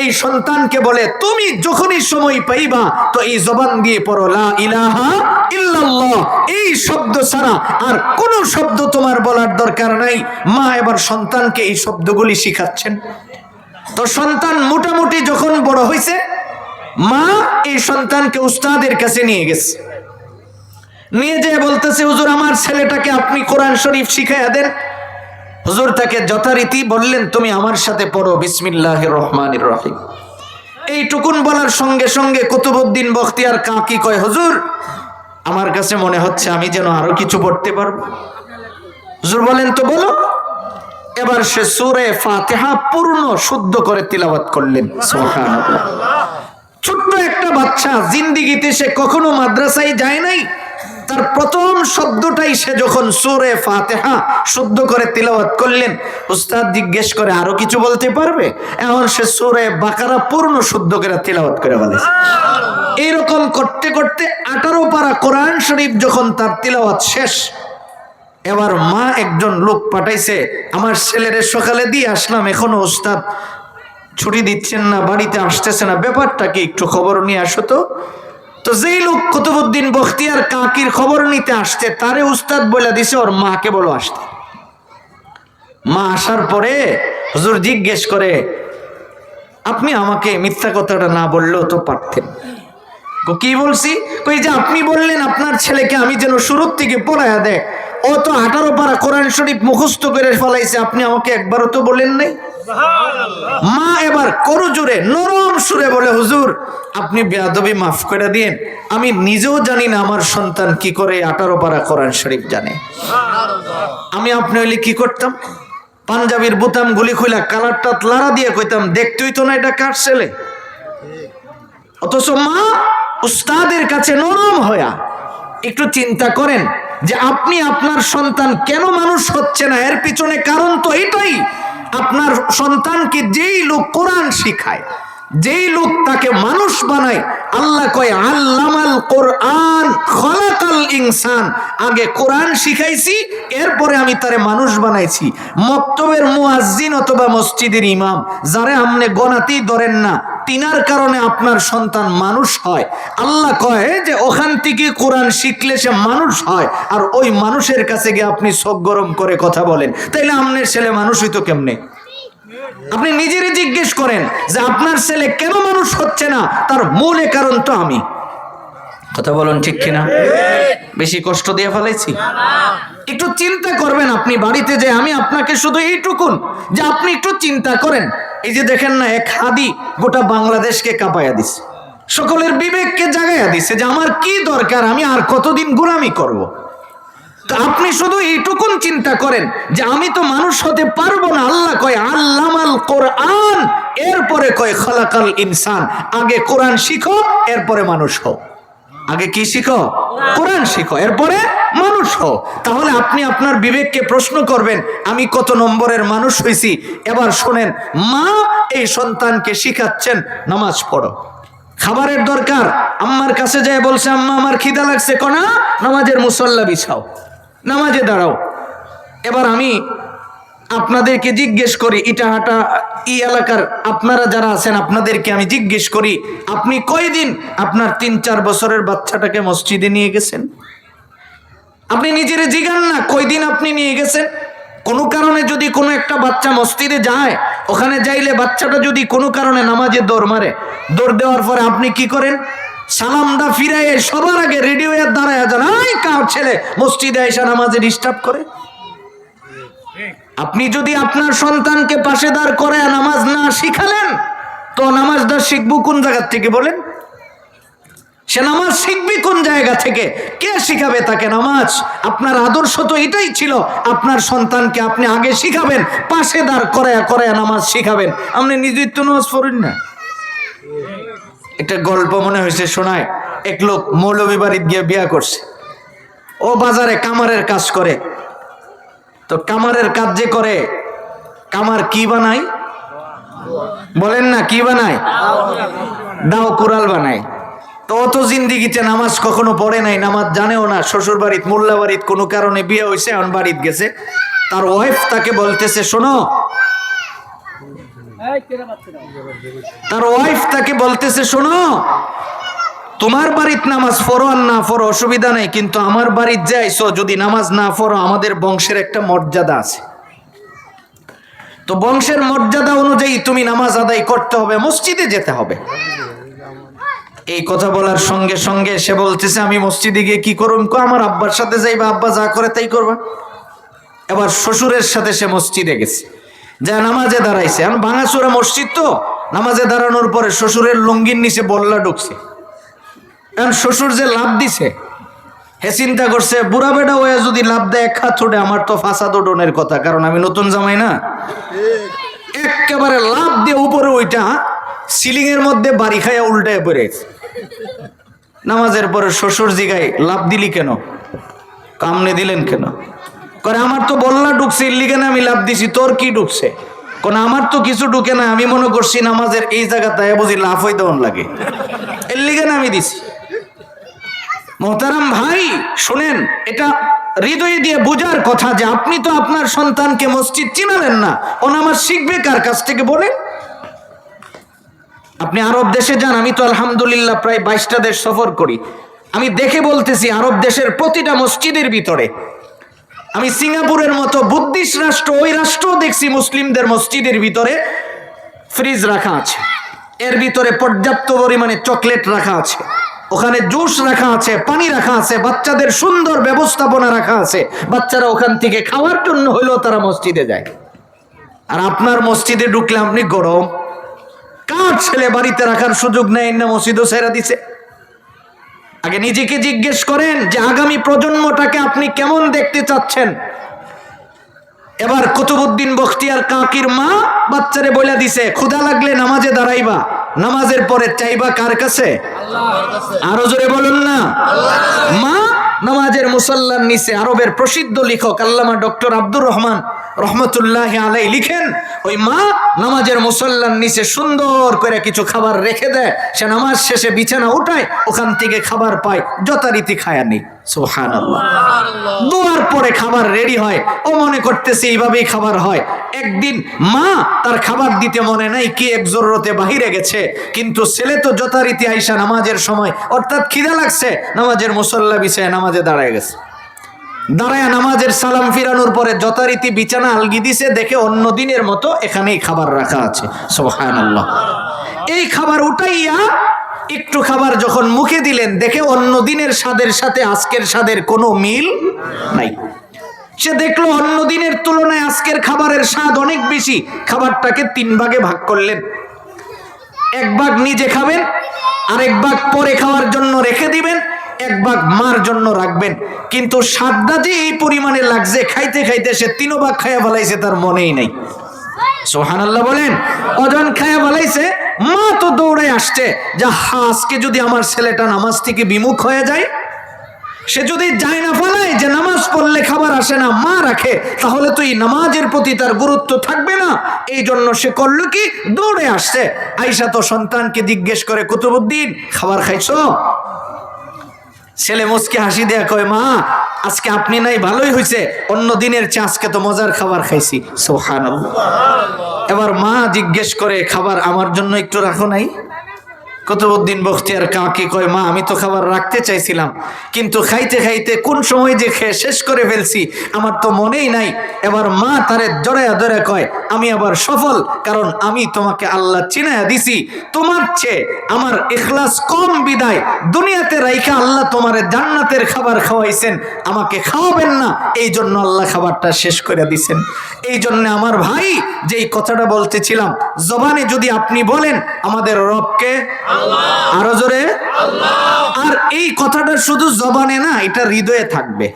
A: এই সন্তানকে বলে, তুমি যখনই সময় পাইবা তো এই জবান দিয়ে পড়ো লা ইলাহা ইল্লাল্লাহ, এই শব্দ ছাড়া আর কোন শব্দ তোমার বলার দরকার নাই। মা এবার সন্তানকে এই শব্দগুলি শিখাচ্ছেন। তো সন্তান মোটামুটি যখন বড় হয়েছে, মা এই সন্তানকে উস্তাদের কাছে নিয়ে গেছে, নিয়ে যেয়ে বলতেছে, হুজুর আমার ছেলেটাকে আপনি কোরআন শরীফ শিখাইয়া দেন। হুজুর তাকে যথারীতি বললেন, তুমি আমার সাথে পড়ো বিসমিল্লাহির রহমানির রহিম। এইটুকুন বলার সঙ্গে সঙ্গে কুতুবউদ্দিন বখতিয়ার কাকি কয়, হুজুর আমার কাছে মনে হচ্ছে আমি যেন আরো কিছু পড়তে পারবো। হুজুর বলেন, তো বলো। এবার সে সূরা ফাতিহা পূর্ণ শুদ্ধ করে তিলাওয়াত করলেন। সুবহানাল্লাহ। ছোট্ট একটা বাচ্চা, জিন্দেগিতে সে কখনো মাদ্রাসায় যায় নাই, তার প্রথম শব্দটাই সে যখন সূরা ফাতিহা শুদ্ধ করে তিলাওয়াত করলেন, উস্তাদ জিজ্ঞেস করে আরো কিছু বলতে পারবে? এখন সে সূরা বাকারা পূর্ণ শুদ্ধ করে তিলাওয়াত করে বলেছে। এইরকম করতে করতে 18 পারা কোরআন শরীফ যখন তার তিলাওয়াত শেষ, এবার মা একজন লোক পাঠাইছে, আমার ছেলেরে সকালে দিয়ে আসলাম, এখনো উস্তাদ ছুটি দিচ্ছেন না, বাড়িতে আসতেছে না, ব্যাপারটা কি একটু খবর নিয়ে আসো তো। তো যেই লোক কুতুবউদ্দিন বখতিয়ার কাকির খবর নিতে আসছে, তারে উস্তাদ বলে দিছে ওর মাকে বলো আসতে। মা আসার পরে হুজুর জিজ্ঞেস করে, আপনি আমাকে মিথ্যা কথাটা না বললেও তো পারতেন। কি বলছি? কই যে আপনি বললেন আপনার ছেলেকে আমি যেন শুরুর থেকে পড়ায়া দেয়, ও তো 18 পারা কোরআন শরীফ মুখস্থ করে ফেলাইছে, আপনি আমাকে একবারও তো বলেন নাই। মা এবার করজোরে নরম সুরে বলে, হুজুর আপনি বেয়াদবি মাফ করে দিন, আমি নিজেও জানি না আমার সন্তান কি করে 18 পারা কোরআন শরীফ জানে। আমি আপনি হইলে কি করতাম, পাঞ্জাবির বোতাম গুলি খুলা কালারটা লাড়া দিয়ে কইতাম, দেখতেই তো না এটা কার ছেলে। অথচ মা উস্তাদের কাছে নরম হয়া একটু চিন্তা করেন যে আপনি আপনার সন্তান কেন মানুষ হচ্ছে না, এর পিছনে কারণ তো এটাই, আপনার সন্তানকে যেই লোক কোরআন শিখায়, যেই লোক তাকে মানুষ বানায়, আল্লাহ কয় আল্লামাল কোরআন খলাকাল ইনসান, আগে কোরআন শিখাইছি এরপরে আমি তারে মানুষ বানাইছি। মক্তবের মুয়াজ্জিন অথবা মসজিদের ইমাম যারে আপনি গনাতেই ধরেন না, তিনার কারণে আপনার সন্তান মানুষ হয়। আল্লাহ কয় যে ওখান থেকে কোরআন শিখলে সে মানুষ হয়, আর ওই মানুষের কাছে গিয়ে আপনি চোখ গরম করে কথা বলেন, তাইলে আপনার ছেলে মানুষ হইতো কেমনে? আপনি নিজেরই জিজ্ঞেস করেন যে আপনার ছেলে কেন মানুষ হচ্ছে না, তার মূল কারণ তো আমি। কথা বলুন ঠিক কিনা? বেশি কষ্ট দিয়ে ফেলাইছি? একটু চিন্তা করবেন আপনি বাড়িতে, যে আমি আপনাকে শুধু এইটুকুন যে আপনি একটু চিন্তা করেন। এই যে দেখেন না, এক হাদি গোটা বাংলাদেশকে কাঁপাইয়া দিছে, সকলের বিবেককে জাগাইয়া দিছে যে আমার কি দরকার, আমি আর কতদিন গোলামি করব। তো আপনি শুধু এইটুকুন চিন্তা করেন যে আমি তো মানুষ হতে পারবো না। আল্লাহ কয় আল্লামাল কোরআন, এরপরে কয় খালাকাল ইনসান। আগে কোরআন শিখো, এরপরে মানুষ হও। আগে কি শিখো? কোরআন শিখো, এরপরে মানুষ হও। তাহলে আপনি আপনার বিবেককে প্রশ্ন করবেন, আমি কত নম্বরের মানুষ হয়েছি। এবার শোনেন, মা এই সন্তানকে শিখাচ্ছেন নামাজ পড়ো। খাবারের দরকার, আম্মার কাছে যায় বলছে আম্মা আমার খিদা লাগছে, কোনা নামাজের মুসল্লা বিছাও, নামাজে দাঁড়াও। এবার আমি আপনাদেরকে জিজ্ঞেস করি, ইটাহাটা এই এলাকার আপনারা যারা আছেন আপনাদেরকে আমি জিজ্ঞেস করি, আপনি কয়দিন আপনার 3-4 বছরের বাচ্চাটাকে মসজিদে নিয়ে গেছেন? আপনি নিজেরে জিগান না, কয়দিন আপনি নিয়ে গেছেন? কোনো কারণে যদি কোনো একটা বাচ্চা মসজিদে যায়, ওখানে যাইলে বাচ্চাটা যদি কোনো কারণে নামাজে দৌড় মারে, দৌড় দেওয়ার পরে আপনি কি করেন? সালামটা ফিরাইয়ে সবার আগে রেডি হয়ে দাঁড়ায় যান, আই কার ছেলে মসজিদে এসে নামাজে ডিস্টার্ব করে। আপনি যদি আপনার সন্তানকে পাশে দাঁড় করে নামাজ না শিখালেন, তো নামাজটা শিখবো কোন জায়গা থেকে বলেন? সে নামাজ শিখবি কোন জায়গা থেকে? কে শিখাবে তাকে নামাজ? আপনার আদর্শ তো এটাই ছিল, আপনার সন্তানকে আপনি আগে শিখাবেন, পাশে দাঁড় করায়া নামাজ শিখাবেন। আপনি নিজের তো নামাজ পড়েন না। একটা গল্প মনে হয়েছে শোনায়, এক লোক মৌলভী বাড়িতে গিয়ে বিয়া করছে। ও বাজারে কামারের কাজ করে। তো কামারের কাজ যে করে, কামার কি বানায় বলেন না? কি বানায়? দাও কুড়াল বানায়। তো অত জিন্দিগিতে নামাজ কখনো পড়ে নাই, নামাজ জানেও না। শ্বশুর বাড়িতে মোল্লা বাড়িতে কোনো কারণে বিয়ে হয়েছে, এখন বাড়িতে গেছে। তার ওয়াইফ তাকে বলতেছে, শোনো, তার ওয়াইফ তাকে বলতেছে, শোনো, তোমার বাড়িতে নামাজ পড়ো আর না পড়ো অসুবিধা নেই, কিন্তু আমার বাড়িতে যাইছো, যদি নামাজ না পড়ো আমাদের বংশের একটা মর্যাদা আছে। তো বংশের মর্যাদা অনুযায়ী তুমি নামাজ আদায় করতে হবে, মসজিদে যেতে হবে। এই কথা বলার সঙ্গে সঙ্গে সে বলতেছে, আমি মসজিদে গিয়ে কি করব? আমার আব্বার সাথে যাইবা, আব্বা যা করে তাই করবা। এবার শ্বশুরের সাথে সে মসজিদে গেছে, যা নামাজে দাঁড়াইছে। এখন ভাঙাচোরা মসজিদ, তো নামাজে দাঁড়ানোর পরে শ্বশুরের লুঙ্গির নিচে বল্লা ঢুকছে। এখন শ্বশুর যে লাভ দিছে, হে চিন্তা করছে, বুড়া বেটা হয়ে যদি লাভ দেয় এক হাত ছোটে, আমার তো ফাঁসাদ ওডনের কথা, কারণ আমি নতুন জামাই না। একেবারে লাভ দিয়ে উপরে ওইটা সিলিং এর মধ্যে বাড়ি খাইয়া উল্টায় পড়েছে। নামাজের পরে শ্বশুর জিগাই, লাভ দিলি কেন? কামনে দিলেন কেন? করে আমার তো বল্লা ঢুকছে, এর লিগে না আমি লাভ দিছি। তোর কি ঢুকছে? কোন আমার তো কিছু ঢুকে না, আমি মনে করছি নামাজের এই জায়গাতে বুঝি লাভ হইতে লাগে, এর লিগে না আমি দিছি। মোহতারাম ভাই শুনেন, এটা হৃদয় দিয়ে বোঝার কথা যে আপনি তো আপনার সন্তানকে মসজিদ চিনালেন না, ও নামাজ শিখবে কার কাছ থেকে বলেন? আপনি আরব দেশে যান, আমি তো আলহামদুলিল্লাহ প্রায় 22টা দেশ সফর করি। আমি দেখে বলতেছি, আরব দেশের প্রতিটা মসজিদের ভিতরে, আমি সিঙ্গাপুরের মতো বুদ্ধিস্ট রাষ্ট্র, ওই রাষ্ট্রও দেখছি মুসলিমদের মসজিদের ভিতরে ফ্রিজ রাখা আছে, এর ভিতরে পর্যাপ্ত পরিমাণে চকলেট রাখা আছে, ওখানে জুস রাখা আছে, পানি রাখা আছে, বাচ্চাদের সুন্দর ব্যবস্থাপনা রাখা আছে। বাচ্চারা ওখান থেকে খাওয়ার জন্য হইলেও তারা মসজিদে যায়। আর আপনার মসজিদে ঢুকলে আপনি গরম। কার ছেলে বাড়িতে রাখার সুযোগ নেয় না মসজিদও ছেড়ে দিছে? আগে নিজেকে জিজ্ঞেস করেন যে আগামী প্রজন্মটাকে আপনি কেমন দেখতে চাচ্ছেন। এবার কুতুবউদ্দিন বখতিয়ার কাকির মা বাচ্চারে বলে দিছে, ক্ষুধা লাগলে নামাজে দাঁড়াইবা, নামাজের পরে চাইবা কার কাছে? আরো জোরে বলুন না। মা নামাজের মুসাল্লার নিচে, আরবের প্রসিদ্ধ লেখক আল্লামা ডক্টর আব্দুর রহমান রহমতুল্লাহ আলাই লিখেন, ওই মা নামাজের মুসাল্লার নিচে সুন্দর করে কিছু খাবার রেখে দেয়, সে নামাজ শেষে বিছানা উঠায়, ওখান থেকে খাবার পায়, যথারীতি খায়া নেই। সুবহানাল্লাহ। দুয়ার পরে খাবার রেডি হয়, ও মনে করতেছে এইভাবেই খাবার হয়। একদিন মা তার খাবার দিতে মনে নাই, কি এক জরুরতে বাহিরে গেছে, কিন্তু ছেলে তো যথারীতি আইসা নামাজের সময়, অর্থাৎ খিদা লাগছে, নামাজের মুসল্লা বিছায় নামাজে দাঁড়ায় গেছে। দাঁড়ায় নামাজের সালাম ফিরানোর পরে যথারীতি বিছানা আলগি দিছে, দেখে অন্য দিনের মতো এখানেই খাবার রাখা আছে। সুবহানাল্লাহ। এই খাবার উঠাইয়া একটু খাবার যখন মুখে দিলেন, দেখে অন্য দিনের স্বাদের সাথে আজকের স্বাদের কোনো মিল নাই। সে দেখলো অন্য দিনের তুলনায় আজকের খাবারের স্বাদ অনেক বেশি। খাবারটাকে 3 ভাগে ভাগ করলেন, 1 ভাগ নিজে খাবেন, আরেক ভাগ পরে খাওয়ার জন্য রেখে দিবেন, 1 ভাগ মার জন্য রাখবেন। কিন্তু স্বাদটা যে এই পরিমাণে লাগছে, খাইতে খাইতে সে 3 ভাগ খাইয়া ফেলাইছে, তার মনেই নাই। সুবহানাল্লাহ বলেন। অজন খাইয়া ফেলাইছে, মা তো দৌড়ে আসছে যে আজকে যদি আমার ছেলেটা নামাজ থেকে বিমুখ হয়ে যায়, সে যদি যায় না ফেলায় যে নামাজ পড়লে খাবার আসে না, মা রাখে, তাহলে তো এই নামাজের প্রতি তার গুরুত্ব থাকবে না। এই জন্য সে করলো কি, দৌড়ে আসছে। আয়েশা তো সন্তানকে জিজ্ঞেস করে, কুতুবউদ্দিন খাবার খাইছো? ছেলে মুচকে হাসি দেয়া কয়, মা আজকে আপনি নাই, ভালোই হয়েছে, অন্য দিনের চেয়ে আজকে তো মজার খাবার খাইছি। সুবহানাল্লাহ। এবার মা জিজ্ঞেস করে, খাবার আমার জন্য একটু রাখো নাই? কুতুবউদ্দিন বখতিয়ার কাকে কয়, মা আমি তো খাবার রাখতে চাইছিলাম, কিন্তু খাইতে খাইতে কোন সময় যে খেয়ে শেষ করে ফেলছি আমার তো মনেই নাই। এবার মা তারে জড়াইয়া ধরে কয়, আমি আবার সফল, কারণ আমি তোমাকে আল্লাহ চিনাইয়া দিছি, তোমার চেয়ে আমার ইখলাস কম বিদায় দুনিয়াতে রাইখা আল্লাহ তোমারে জান্নাতের খাবার খাওয়াইছেন, আমাকে খাওয়াবেন না, এই জন্য আল্লাহ খাবারটা শেষ করে দিছেন। এই জন্য আমার ভাই যেই কথাটা বলতেছিলাম, জবানে যদি আপনি বলেন আমাদের রবকে, আরো জোরে আল্লাহ, আর এই কথাটা শুধু জবানে না, এটা হৃদয়ে থাকবে।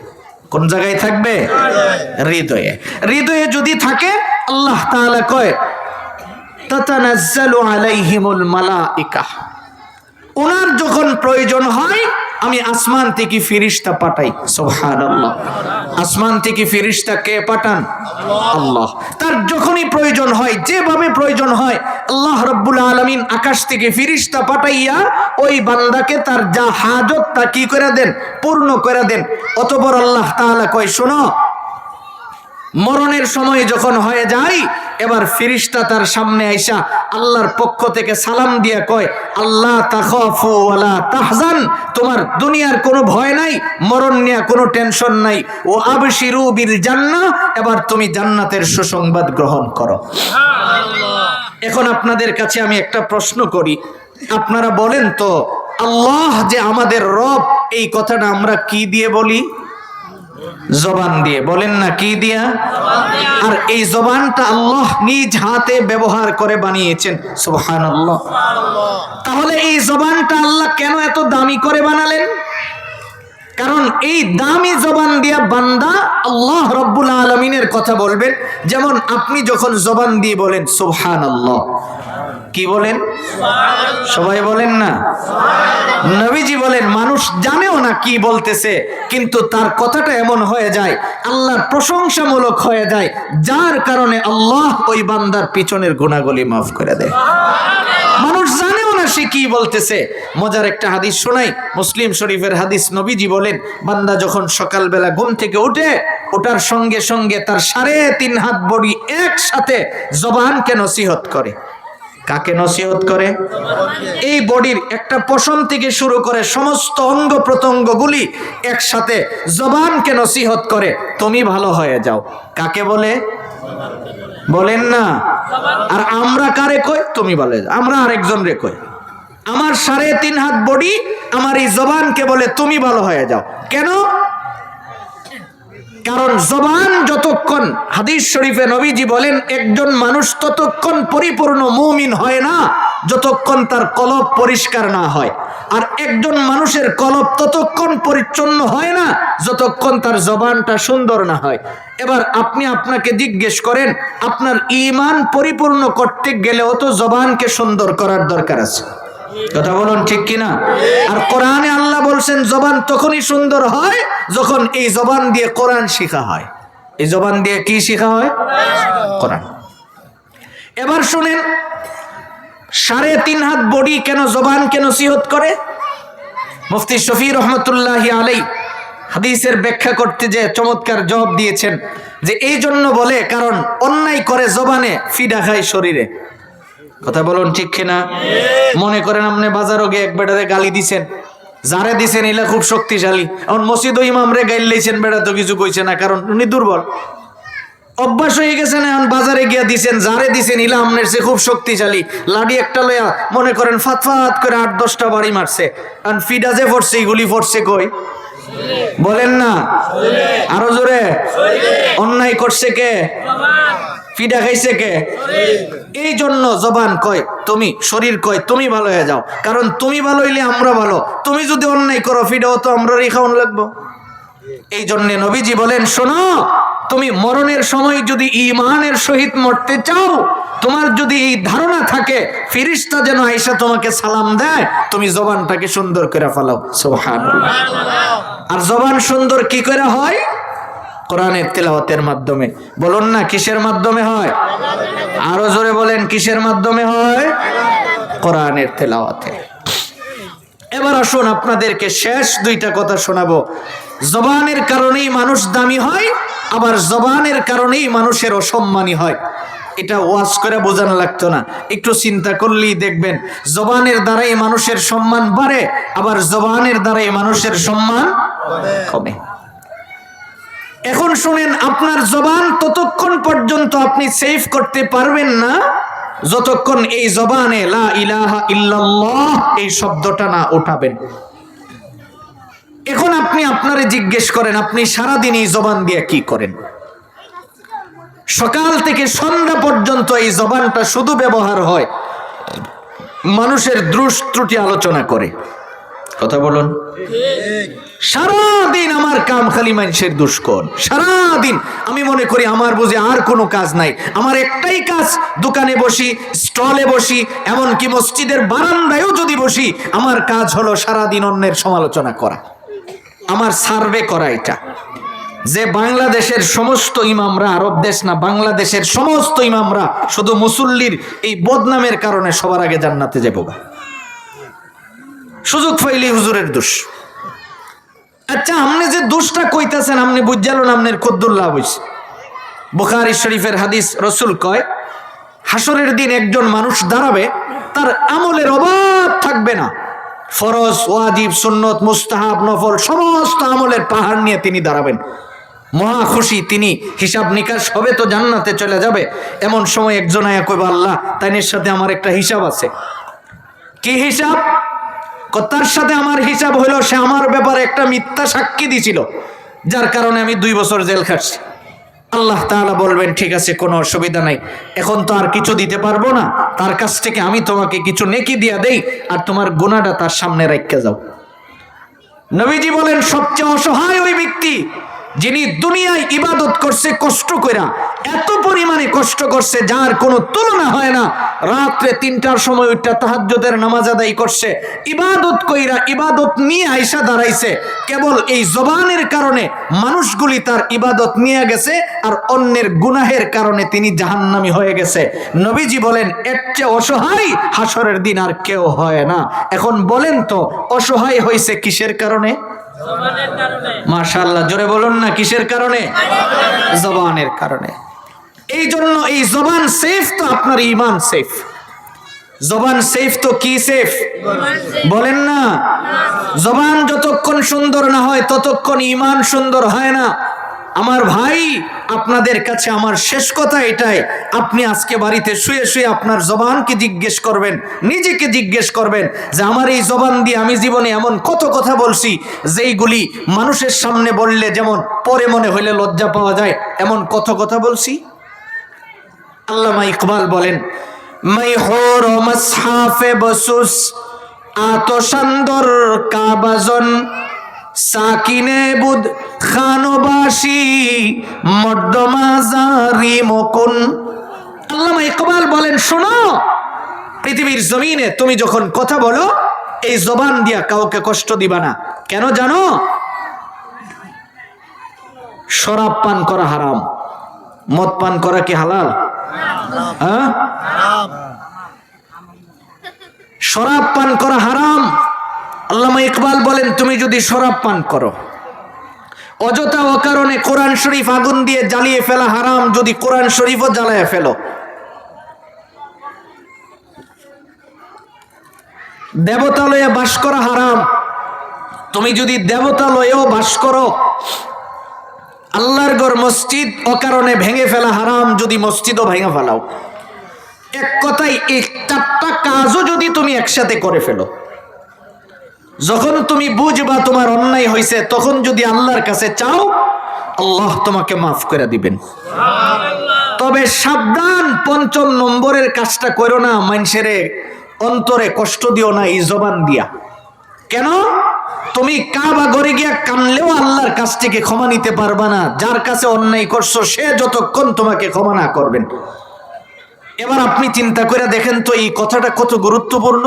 A: কোন জায়গায় থাকবে? হৃদয়ে। হৃদয়ে যদি থাকে, আল্লাহ তাআলা কয় তাতানাজ্জালু আলাইহিমুল মালাইকা, ওনার যখন প্রয়োজন হয় আমি আসমান থেকে ফেরেশতা পাঠাই। সুবহানাল্লাহ। আসমান থেকে ফেরেশতা কে পাঠান? আল্লাহ। তার যখনই প্রয়োজন হয়, যেভাবে প্রয়োজন হয়, আল্লাহ রাব্বুল আলামিন আকাশ থেকে ফেরেশতা পাঠাইয়া ওই বান্দাকে তার যা হাজত তা কি করে দেন, পূর্ণ করে দেন। অতঃপর আল্লাহ তাআলা কয়, শোনো, মরণের সময় যখন হয়ে যায়, এবার ফেরেশতা তার সামনে আইসা আল্লাহর পক্ষ থেকে সালাম দিয়া কয়, আল্লাহ তাখাফু ওয়ালা তাহজান, তোমার দুনিয়ার কোনো ভয় নাই, মরণ নিয়ে কোনো টেনশন নাই, ও আবশিরু বিল জান্নাহ, এবার তুমি জান্নাতের সুসংবাদ গ্রহণ করো। এখন আপনাদের কাছে আমি একটা প্রশ্ন করি, আপনারা বলেন তো, আল্লাহ যে আমাদের রব, এই কথাটা আমরা কি দিয়ে বলি? জবান দিয়ে। বলেন না, কি দিয়া? আর এই জবানটা আল্লাহ নিজ হাতে ব্যবহার করে বানিয়েছেন। সুবহানাল্লাহ। তাহলে এই জবানটা আল্লাহ কেন এত দামি করে বানালেন? কারণ এই দামি জবান দিয়া বান্দা আল্লাহ রাব্বুল আলামিনের কথা বলবেন। যেমন আপনি যখন জবান দিয়ে বলেন সুবহানাল্লাহ, কি বলেন? সবাই বলেন না? নবীজি বলেন, মানুষ জানেও না কি বলতেছে, কিন্তু তার কথাটা এমন হয়ে যায়, আল্লাহর প্রশংসামূলক হয়ে যায়, যার কারণে আল্লাহ ওই বান্দার পিছনের গুনাহগুলি মাফ করে দেয়। মানুষ জানেও না সে কি বলতেছে। মজার একটা হাদিস শোনাই, মুসলিম শরীফের হাদিস। নবীজি বলেন, বান্দা যখন সকালবেলা ঘুম থেকে উঠে, ওটার সঙ্গে সঙ্গে তার 3.5 হাত বডি একসাথে জবানকে নসিহত করে। কাকে নসিহত করে? এই বডির একটা পশম থেকে শুরু করে সমস্ত অঙ্গ প্রত্যঙ্গগুলি একসাথে জবানকে নসিহত করে, তুমি ভালো হয়ে যাও। কাকে বলে? বলেন না। আর আমরা কারে কই? তুমি বলে। আমরা আরেকজন রে কই। আমার 3.5 হাত বডি আমার এই জবানকে বলে তুমি ভালো হয়ে যাও। কেন? কারণ জবান যতক্ষণ, হাদিস শরীফে নবীজি বলেন, একজন মানুষ ততক্ষণ পরিপূর্ণ মুমিন হয় না যতক্ষণ তার কলব পরিষ্কার না হয়, আর একজন মানুষের কলব ততক্ষণ পরিচ্ছন্ন হয় না যতক্ষণ তার জবানটা সুন্দর না হয়। এবার আপনি আপনাকে জিজ্ঞেস করেন, আপনার ঈমান পরিপূর্ণ করতে গেলেও তো জবানকে সুন্দর করার দরকার আছে। কথা বলুন, ঠিক কিনা? আর কোরআনে আল্লাহ বলছেন জবান তখনই সুন্দর হয় যখন এই জবান দিয়ে কোরআন শেখা হয়। এই জবান দিয়ে কি শেখা হয়? কোরআন। এবার শুনেন, 3.5 হাত বডি কেন জবানকে নসিহত করে? মুফতি শফি রহমতুল্লাহি আলাইহি হাদিসের ব্যাখ্যা করতে যে চমৎকার জবাব দিয়েছেন যে এই জন্য বলে কারণ অন্যায় করে জবানে ফিডা খায় শরীরে। কথা বলুন ঠিক কিনা? মনে করেন আপনি বাজারও গিয়ে এক বেটারে গালি দিছেন, যারে দিছেন এলা খুব শক্তিশালী, এখন মসজিদ ও ইমাম রে গাইল লইছেন, বেটা তো কিছু কইছে না কারণ উনি দুর্বল, অভ্যাস হয়ে গেছে না। এখন বাজারে গিয়া দিছেন, যারে দিছেন ইলা আমনের সে খুব শক্তিশালী, লাডি একটা লয়া মনে করেন ফাতফাত করে 8-10টা বাড়ি মারছে, কারণ ফিডা যে পড়ছে এগুলি পড়ছে কই বলেন না, আরো জোরে। অন্যায় করছে কে? ফিডা খাইছে কে? এই জন্য জবান কয় তুমি, শরীর কয় তুমি ভালো হয়ে যাও, কারণ তুমি ভালো হইলে আমরা ভালো, তুমি যদি অন্যায় করো ফিডাও তো আমরা রেখাউন লাগবো। এই জন্য নবীজি বলেন শোনো, তুমি মরণের সময় যদি ঈমানের সহিত মরতে চাও, তোমার যদি এই ধারণা থাকে ফেরেশতা যেন আয়েশা তোমাকে সালাম দেয়, তুমি জবানটাকে সুন্দর করে ফেলাও। সুবহানাল্লাহ। আর জবান সুন্দর কি করে হয়? কোরআনের তেলাওয়াতের মাধ্যমে। বলুন না কিসের মাধ্যমে হয়? আরো জোরে বলেন কিসের মাধ্যমে হয়? কোরআনের তেলাওয়াতে। এবার আসুন আপনাদেরকে শেষ দুইটা কথা শোনাবো। জবানের কারণেই মানুষ দামি হয়, আবার জবানের কারণেই মানুষের অসম্মানী হয়। এটা ওয়াজ করে বোঝানো লাগতো না, একটু চিন্তা করলেই দেখবেন জবানের দ্বারাই মানুষের সম্মান বাড়ে, আবার জবানের দ্বারাই মানুষের সম্মান কমে। এখন শুনেন, আপনার জবান ততক্ষণ পর্যন্ত আপনি সেভ করতে পারবেন না যতক্ষণ এই জবানে লা ইলাহা ইল্লাল্লাহ এই শব্দটা না উঠাবেন। এখন আপনি আপনারে জিজ্ঞেস করেন, আপনি সারাদিন এই জবান দিয়ে কি করেন? সকাল থেকে সন্ধ্যা পর্যন্ত এই জবানটা শুধু ব্যবহার হয় মানুষের দোষ ত্রুটি আলোচনা করে। কথা বলুন। সারাদিন আমার কাম খালি মানুষের দুষ্কর, সারাদিন আমি মনে করি আমার বুঝে আর কোনো কাজ নাই, আমার একটাই কাজ, দোকানে বসি, স্টলে বসি, এমনকি মসজিদের বারান্দায়ও যদি বসি, আমার কাজ হলো সারাদিন অন্যের সমালোচনা করা, আমার সার্ভে করা। এটা যে বাংলাদেশের সমস্ত ইমামরা, আরব দেশ না, বাংলাদেশের সমস্ত ইমামরা শুধু মুসল্লির এই বদনামের কারণে সবার আগে জান্নাতে যাবো, সুযোগ পাইলে হুজুরের দোষ। আচ্ছা, আপনি যে দোষটা কইতাছেন আপনি বুঝালেন আপনার কদ্দুর লাভ হইছে। বুখারী শরীফের হাদিস, রাসূল কয় হাসরের দিন একজন মানুষ দাঁড়াবে, তার আমলের অভাব থাকবে না, ফরজ, ওয়াজিব, সুন্নত, মুস্তাহাব, নফল সমস্ত আমলের পাহাড় নিয়ে তিনি দাঁড়াবেন। মহা খুশি তিনি, হিসাব নিকাশ হবে তো জান্নাতে চলে যাবে। এমন সময় একজন আয়া কইবা, আল্লাহ তাইনের সাথে আমার একটা হিসাব আছে। কি হিসাব? তার সাথে আমার হিসাব হলো সে আমার ব্যাপারে একটা মিথ্যা সাক্ষী দিছিল, যার কারণে আমি 2 বছর জেল খাটছি। আল্লাহ তাআলা বলবেন ঠিক আছে, কোনো অসুবিধা নাই, এখন তো আর কিছু দিতে পারবো না, তার কাছ থেকে আমি তোমাকে কিছু নেকি দিয়া দেই, আর তোমার গুনাহটা তার সামনে রাখতে যাও। নবীজি বলেন সবচেয়ে অসহায় ওই ব্যক্তি যিনি দুনিয়ায় ইবাদত করছে কষ্ট কইরা, এত পরিমাণে কষ্ট করছে যার কোনো তুলনা হয় না। রাত্রে 3টার সময় উঠা তাহাজ্জুদের নামাজ আদায় করছে, ইবাদত কইরা, ইবাদত নিয়ে আইসা দাঁড়াইছে, কেবল এই জবানের কারণে মানুষগুলি তার ইবাদত নিয়ে গেছে, আর অন্যের গুনাহের কারণে তিনি জাহান্নামী হয়ে গেছে। নবীজি বলেন এর চেয়ে অসহায় হাসরের দিন আর কেউ হয় না। এখন বলেন তো অসহায় হয়েছে কিসের কারণে? মাশাআল্লাহ, জোরে বলুন না কিসের কারণে? জবানের কারণে। এই জন্য এই জবান সেফ তো আপনার ঈমান সেফ। জবান সেফ তো কি সেফ বলেন না? জবান যতক্ষণ সুন্দর না হয় ততক্ষণ ঈমান সুন্দর হয় না। আমার ভাই, আপনাদের কাছে আমার শেষ কথা এটাই, আপনি আজকে বাড়িতে শুয়ে শুয়ে আপনার জবানকে জিজ্ঞেস করবেন, নিজেকে জিজ্ঞেস করবেন যে আমার এই জবান দিয়ে আমি জীবনে এমন কত কথা বলছি যেইগুলি মানুষের সামনে বললে যেমন পরে মনে হইলে লজ্জা পাওয়া যায়, এমন কত কথা বলছি। আল্লামা ইকবাল বলেন, মাই হোর মাসহাফে বসুস আতশান্দর কাবাজন সাকিনে বুদ খানবাসী মর্দমাজারি মকুন। আল্লামা ইকবাল বলেন শোনো, পৃথিবীর জমিনে তুমি যখন কথা বলো এই জবান দিয়া কাউকে কষ্ট দিবা না। কেন জানো? শরাব পান করা হারাম, মদ পান করা কি হালাল? হ্যাঁ, শরাব পান করা হারাম। আল্লামা ইকবাল বলেন তুমি যদি শরাব পান করো, অযথা অকারণে কোরআন শরীফ আগুন দিয়ে জ্বালিয়ে ফেলা হারাম, যদি কোরআন শরীফও জ্বালায় ফেলো। দেবতালয়ে বাস করা হারাম, তুমি যদি দেবতালয়েও বাস করো। আল্লাহর ঘর মসজিদ অকারণে ভেঙে ফেলা হারাম, যদি মসজিদও ভেঙে ফেলাও। এক কথায় এই 4টা কাজও যদি তুমি একসাথে করে ফেলো, যখন তুমি বুঝবা তোমার অন্যায় হয়েছে, তখন যদি আল্লাহর কাছে চাও, আল্লাহ তোমাকে মাফ করে দিবেন। তবে সাবধান, 5 নম্বরের কাজটা করো না, মানুষের অন্তরে কষ্ট দিও না এই জবান দিয়া। কেন? তুমি কাবা ঘরে গিয়া কানলেও আল্লাহর কাছ থেকে ক্ষমা নিতে পারবা না, যার কাছে অন্যায় করছো সে যতক্ষণ তোমাকে ক্ষমা না করবেন। এবার আপনি চিন্তা করে দেখেন তো এই কথাটা কত গুরুত্বপূর্ণ।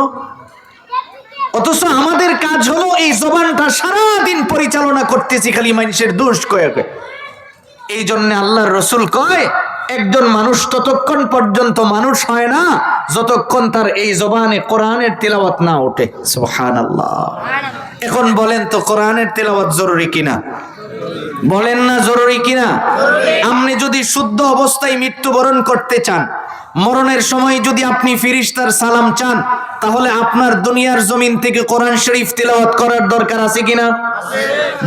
A: অথচ আমাদের কাজ হলো এই জবানটা সারাদিন পরিচালনা করতেছি খালি মানুষের দোষ কয়ে। এই জন্য আল্লাহর রসুল কয়, একজন মানুষ ততক্ষণ পর্যন্ত মানুষ হয় না যতক্ষণ তার এই জবানে কোরআনের তিলাওয়াত না ওঠে। সুবহানাল্লাহ। এখন বলেন তো কোরআনের তিলাওয়াত জরুরি কিনা? বলেন না জরুরি কিনা? আপনি যদি শুদ্ধ অবস্থায় মৃত্যুবরণ করতে চান, মরণের সময় যদি আপনি ফেরেশতার সালাম চান, তাহলে আপনার দুনিয়ার জমিন থেকে কোরআন শরীফ তিলাওয়াত করার দরকার আছে কিনা?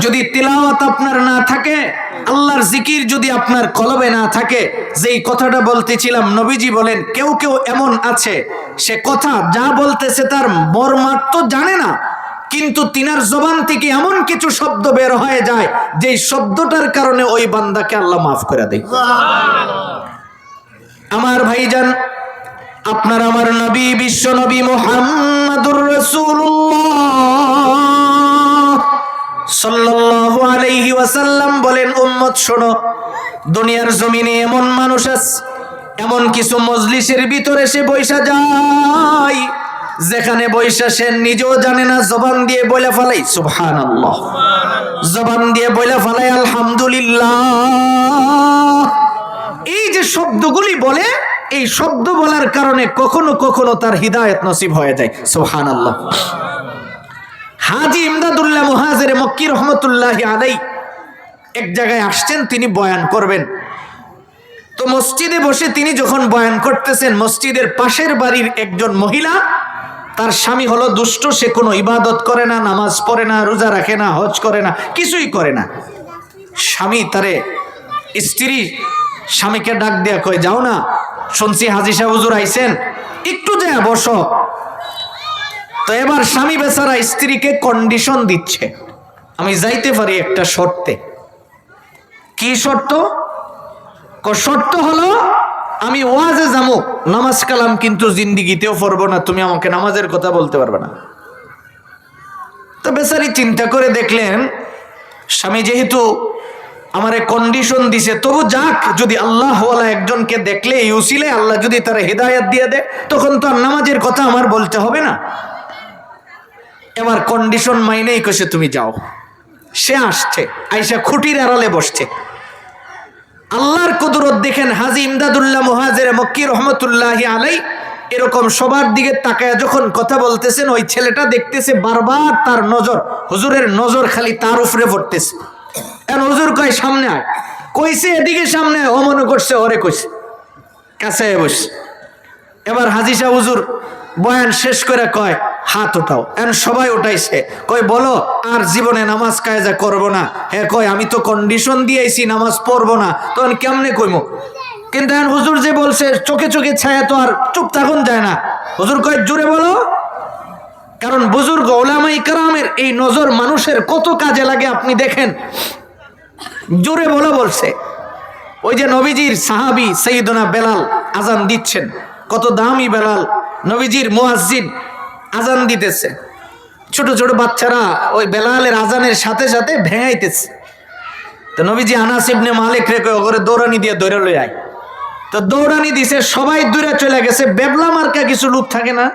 A: যদি তিলাওয়াত আপনার না থাকে, আল্লাহর জিকির যদি আপনার কলবে না থাকে, যেই কথাটা বলতেছিলাম, নবীজি বলেন কেউ কেউ এমন আছে সে কথা যা বলতেছে তার মর্মার্থ জানে না, কিন্তু তিনার জবান থেকে এমন কিছু শব্দ বের হয়ে যায় যে শব্দটার কারণে ওই বান্দাকে আল্লাহ মাফ করে দেয়। আমার ভাইজান, আপনার আমার নবী, বিশ্ব নবী মুহাম্মাদুর রাসূলুল্লাহ সাল্লাল্লাহু আলাইহি ওয়াসাল্লাম বলেন, উম্মত শোনো, দুনিয়ার জমিনে এমন মানুষ আছে, এমন কিছু মজলিসের ভিতরে সে বৈশা যায়, যেখানে বৈশা সে নিজেও জানে না, জবান দিয়ে বলে ফেলাই সুবহানাল্লাহ, জবান দিয়ে বলে ফেলাই আলহামদুলিল্লাহ। এই যে শব্দগুলি বলে, এই শব্দ বলার কারণে কখনো কখনো তার হিদায়াত নসিব হয়ে যায়। সুবহানাল্লাহ। হাজী ইমদাদুল্লাহ মুহাজির মক্কি রহমতুল্লাহি আলাইহি এক জায়গায় আসছেন, তিনি বয়ান করবেন। তো মসজিদে বসে তিনি যখন বয়ান করতেছেন, মসজিদের পাশের বাড়ির একজন মহিলা, তার স্বামী হলো দুষ্ট, সে কোনো ইবাদত করে না, নামাজ পড়ে না, রোজা রাখে না, হজ করে না, কিছুই করে না। স্বামী তারে, স্ত্রী স্বামীকে ডাক দেয়া কয়, যাও না, শুনছি হাজী সাহেব হুজুর আইছেন, একটু যায় বসো। তো এবার স্বামী বেচারা স্ত্রীকে কন্ডিশন দিচ্ছে, আমি যাইতে পারি একটা শর্তে। কি শর্ত? শর্ত হলো আমি ওয়াজে যাবো, নামাজ কালাম কিন্তু জিন্দিগিতেও পড়বো না, তুমি আমাকে নামাজের কথা বলতে পারবে না। তো বেচারি চিন্তা করে দেখলেন, স্বামী যেহেতু আমারে কন্ডিশন দিছে, তবু যাক, যদি আল্লাহ ওয়ালা একজনকে দেখলে এই উসিলে আল্লাহ যদি তারা হিদায়াত দিয়ে দেয়, তখন তো আর নামাজের কথা আমার বলতে হবে না। এবার কন্ডিশন মাইনেই কইছে তুমি যাও। সে আসছে, আইসা খুঁটির আড়ালে বসছে। আল্লাহর কুদরত দেখেন, হাজী ইমদাদুল্লাহ মুহাজির মক্কি রহমতুল্লাহি আলাইহি এরকম সবার দিকে তাকায় যখন কথা বলতেছেন, ওই ছেলেটা দেখতেছে বারবার তার নজর, হুজুরের নজর খালি তার উপরে পড়তেছে। এখন হুজুর কয় সামনে আয়, কইছে এদিকে সামনে আয়, ও মনে করছে ওরে কইছে, কাছে বসে। এবার হাজী সাহেব হুজুর বয়ান শেষ করে কয়, হাত উঠাও। এখন সবাই উঠাইছে, কয় বলো আর জীবনে নামাজ কায়জা করবো না। হ্যাঁ কয়, আমি তো কন্ডিশন দিয়েছি নামাজ পড়বো না, তখন কেমনে কইমো? কিন্তু এখন হুজুর যে বলছে, চোখে চোখে ছায়া তো আর চুপ থাকুন যায় না। হুজুর কয় জোরে বলো, কারণ বুজুর্গ উলামায়ে কেরামের এই নজর মানুষের কত কাজে লাগে আপনি দেখেন। জোরে বলো বলছে। ওই যে নবীজির সাহাবী সাইয়্যিদুনা বেলাল আজান দিচ্ছেন, কত দামি বেলাল, নবীজির মুয়াজ্জিন আজান দিতেছে, ছোট ছোট বাচ্চারা ওই বেলালের আজানের সাথে সাথে ভেঙাইতেছে। তো নবীজি আনাস ইবনে মালিক রে কয়, ওরে দৌড়ানি দিয়ে দৌড়ে লই আয়। তো দৌড়ানি দিছে, সবাই দূরে চলে গেছে। বেবলা মার্কা কিছু লোক থাকে না,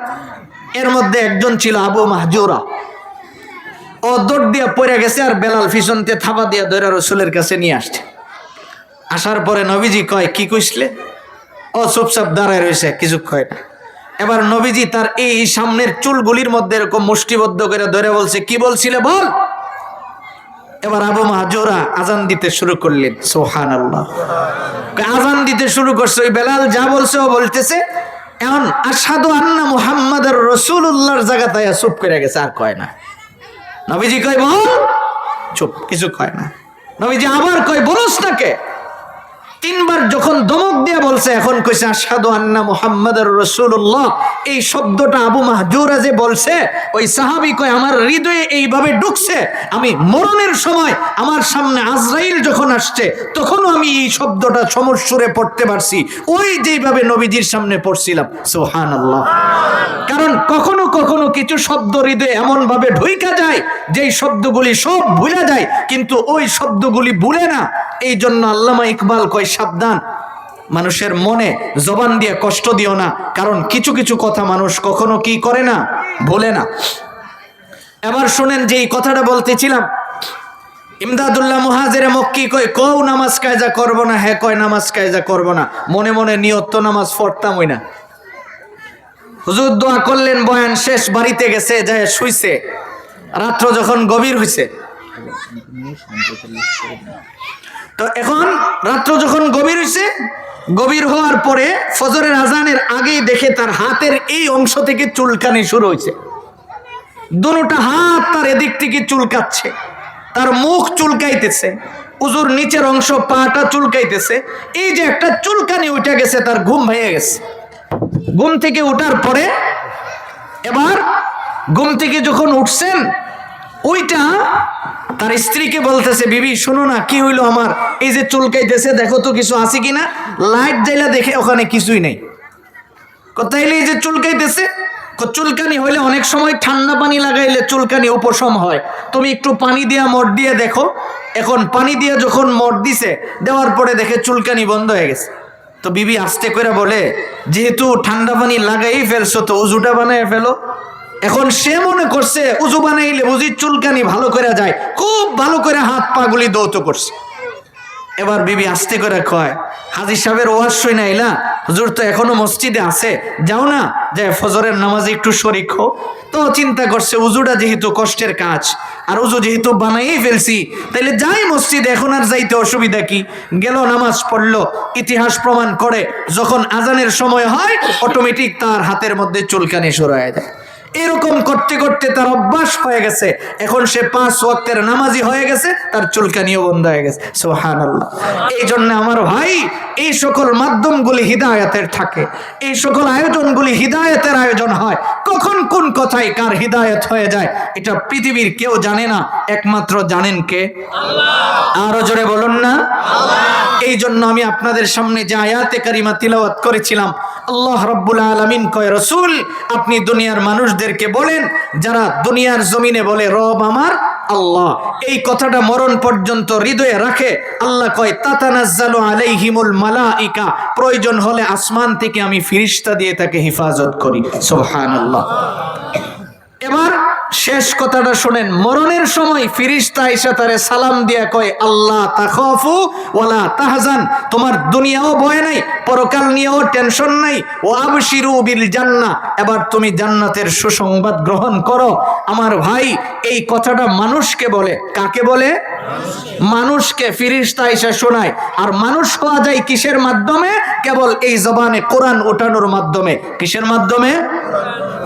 A: এর মধ্যে একজন ছিল আবু মাহজুরা, ও দৌড় দিয়ে পড়ে গেছে, আর বেলাল পিছনতে থাবা দিয়ে দৌড়া রাসূলের কাছে নিয়ে আসছে। আসার পরে নবীজি কয়, কি কইছিলে? ও চুপচাপ দাঁড়ায় রয়েছে, কিছু কয় না। এবার নবীজি তার এই সামনের চুলগুলির মধ্যে এরকম মুষ্টিবদ্ধ করে ধরে বলছে, কি বলছিলে বল। এবার আবু মাহজুরা আজান দিতে শুরু করলেন। সুবহানাল্লাহ। আজান দিতে শুরু করছে, ওই বেলাল যা বলছে ও বলতেছে। এখন আশহাদু আন্না মুহাম্মাদুর রাসূলুল্লাহর জায়গায় চুপ করে গেছে, আর কয় না। নবীজি কয় বল, চুপ, কিছু কয় না। নবীজি আবার কয় বলস না কে? তিনবার যখন দমক দিয়ে বলছে, এখন কইছে আশহাদু আন্না মুহাম্মাদুর রাসূলুল্লাহ। এই শব্দটা আবু মাহজুরা যে বলছে, ওই সাহাবী কয় আমার হৃদয়ে এইভাবে ঢুকছে, আমি মরণের সময় আমার সামনে আজরাইল যখন আসছে তখনও আমি এই শব্দটা সমস্বরে পড়তে পারছি, ওই যেইভাবে নবীজির সামনে পড়ছিলাম। সুবহানাল্লাহ। কারণ কখনো কখনো কিছু শব্দ হৃদয়ে এমন ভাবে ঢুইকা যায় যেই শব্দগুলি সব ভুলে যায়, কিন্তু ওই শব্দগুলি ভুলে না। এই জন্য আল্লামা ইকবাল কয় সাবধান, মানুষের মনে জবান দিয়ে কষ্ট দিও না, কারণ কিছু কিছু কথা মানুষ কখনো কি করে না, ভোলে না। এবার শুনেন যে এই কথাটা বলতেছিলাম, ইমদাদুল্লাহ মুহাজিরে মক্কি কয় কও নামাজ কায়জা করব না, হ্যাঁ কয় নামাজ কায়জা করব না, মনে মনে নিয়ত তো নামাজ পড়তাম হই না। হুজুর দোয়া করলেন, বয়ান শেষ, বাড়িতে গেছে, যায় শুইছে। রাত্র যখন গভীর হইছে, তো এখন রাত্র যখন গভীর হইছে, গভীর হওয়ার পরে ফজরের আজানের আগেই দেখে তার হাতের এই অংশ থেকে চুলকানি শুরু হয়েছে। দুটোটা হাত তার এদিক থেকে চুলকাচ্ছে, তার মুখ চুলকাইতেছে, উজুর নিচের অংশ পাটা চুলকাইতেছে। এই যে একটা চুলকানি উঠে গেছে, তার ঘুম ভেঙে গেছে। ঘুম থেকে ওঠার পরে এবার ঘুম থেকে যখন উঠছেন, ওইটা তার স্ত্রীকে বলতেছে, বিবি শোনো না, কি হইলো আমার, এই যে চুলকাইতেছে, দেখো তো কিছু আছে কিনা। লাইট জ্বালা দেখে ওখানে কিছুই নেই। তাইলে এই যে চুলকাইতেছে, চুলকানি হইলে অনেক সময় ঠান্ডা পানি লাগাইলে চুলকানি উপশম হয়, তুমি একটু পানি দিয়া মট দিয়ে দেখো। এখন পানি দিয়ে যখন মট দিছে, দেওয়ার পরে দেখে চুলকানি বন্ধ হয়ে গেছে। তো বিবি আস্তে করে বলে, যেহেতু ঠান্ডা পানি লাগাই ফেলছো তো উজুটা বানায় ফেলো। এখন সে মনে করছে উজু বানাইলে বুঝি চুলকানি ভালো করে যায়, খুব ভালো করে হাত পা গুলি দৌত করছে। এবার বিবি আস্তে করে কয়, হাজী সাহেবের ওয়াজ শুই না এলা, হুজুর তো এখনো মসজিদে আছে, যাও না, যে ফজরের নামাজে একটু শরীক হো। তো চিন্তা করছে উজুটা যেহেতু কষ্টের কাজ, আর উজু যেহেতু বানাইই ফেলছি, তাইলে যাই মসজিদে, এখন আর যাইতে অসুবিধা কি। গেল, নামাজ পড়লো। ইতিহাস প্রমাণ করে যখন আজানের সময় হয় অটোমেটিক তার হাতের মধ্যে চুলকানি শুরু হয়ে যায়। এরকম করতে করতে তার অভ্যাস হয়ে গেছে, এখন সে 5 ওয়াক্তের নামাজি হয়ে গেছে, তার চুলকানিও বন্ধ হয়ে গেছে। সুবহানাল্লাহ। এই জন্য আমার ভাই, এই সকল মাধ্যমগুলি হিদায়াতের থাকে, এই সকল আয়োজনগুলি হিদায়াতের আয়োজন হয়। কখন কোন কথায় কার হিদায়াত হয়ে যায় এটা পৃথিবীর কেউ জানে না, একমাত্র জানেন কে? আল্লাহ। আরো জোরে বলুন না, আল্লাহ। এই জন্য আমি আপনাদের সামনে যে আয়াতে কারিমা তিলাওয়াত করেছিলাম, আল্লাহ রাব্বুল আলামিন কয়, রাসূল আপনি দুনিয়ার মানুষদেরকে বলেন, যারা দুনিয়ার জমিনে বলে রব আমার আল্লাহ, এই কথাটা মরণ পর্যন্ত হৃদয়ে রাখে, আল্লাহ কয় তাতানাজ্জালু আলাইহিমুল মালাইকা, প্রয়োজন হলে আসমান থেকে আমি ফেরেশতা দিয়ে তাকে হেফাজত করি। সুবহানাল্লাহ। এবার শেষ কথাটা শুনেন, মরণের সময় ফেরেশতা এসে তারে সালাম দিয়া কয়, আল্লাহ তাখাফু ওয়ালা তাহজান, তোমার দুনিয়াও ভয় নাই, পরকাল নিয়েও টেনশন নাই, ও আবশিরু বিল জান্নাহ, এবার তুমি জান্নাতের সুসংবাদ গ্রহণ করো। আমার ভাই, এই কথাটা মানুষকে বলে, কাকে বলে? মানুষকে ফেরেশতা এসে শোনায়। আর মানুষ হওয়া যায় কিসের মাধ্যমে? কেবল এই জবানে কোরআন ওঠানোর মাধ্যমে। কিসের মাধ্যমে?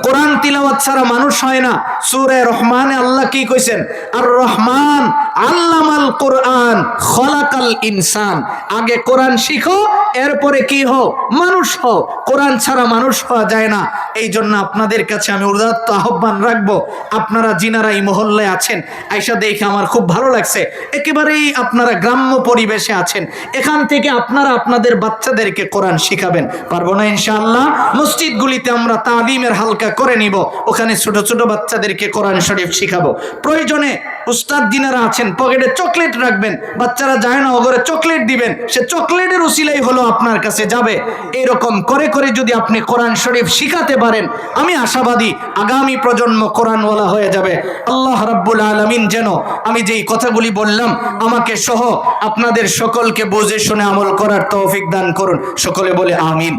A: কোরআন তিলাওয়াত ছাড়া মানুষ হয় না। সূরা রহমানে আল্লাহ কি কইছেন? আর রহমান আল্লামাল কোরআন খলাকাল ইনসান। আগে কোরআন শিখো, এরপরে কি হও? মানুষ হও। কোরআন ছাড়া মানুষ হওয়া যায় না। এই জন্য আপনাদের কাছে আমি উদাত্ত আহ্বান রাখবো, আপনারা যিনারা এই মহল্লায় আছেন, আয়সা দেখে আমার খুব ভালো লাগছে। একেবারেই আপনারা গ্রাম্য পরিবেশে আছেন, এখান থেকে আপনারা আপনাদের বাচ্চাদেরকে কোরআন শিখাবেন। পারবো না ইনশাআল্লাহ? মসজিদগুলিতে আমরা তালিমের হালকা করে নিব, ওখানে ছোট ছোট বাচ্চাদেরকে কোরআন শরীফ শিখাবো। প্রয়োজনে উস্তাদ যিনারা আছেন পকেটে চকলেট রাখবেন, বাচ্চারা যায় না ওগরে চকলেট দিবেন, সে চকলেটের উসিলাই হলো আপনার কাছে যাবে। এরকম করে করে যদি আপনি কোরআন শরীফ শিখাতে পারেন, আমি আশাবাদী আগামী প্রজন্ম কোরআনওয়ালা হয়ে যাবে। আল্লাহ রাব্বুল আলামিন যেন আমি যেই কথাগুলি বললাম আমাকে সহ আপনাদের সকলকে বুঝে শুনে আমল করার তৌফিক দান করুন। সকলে বলে আমিন।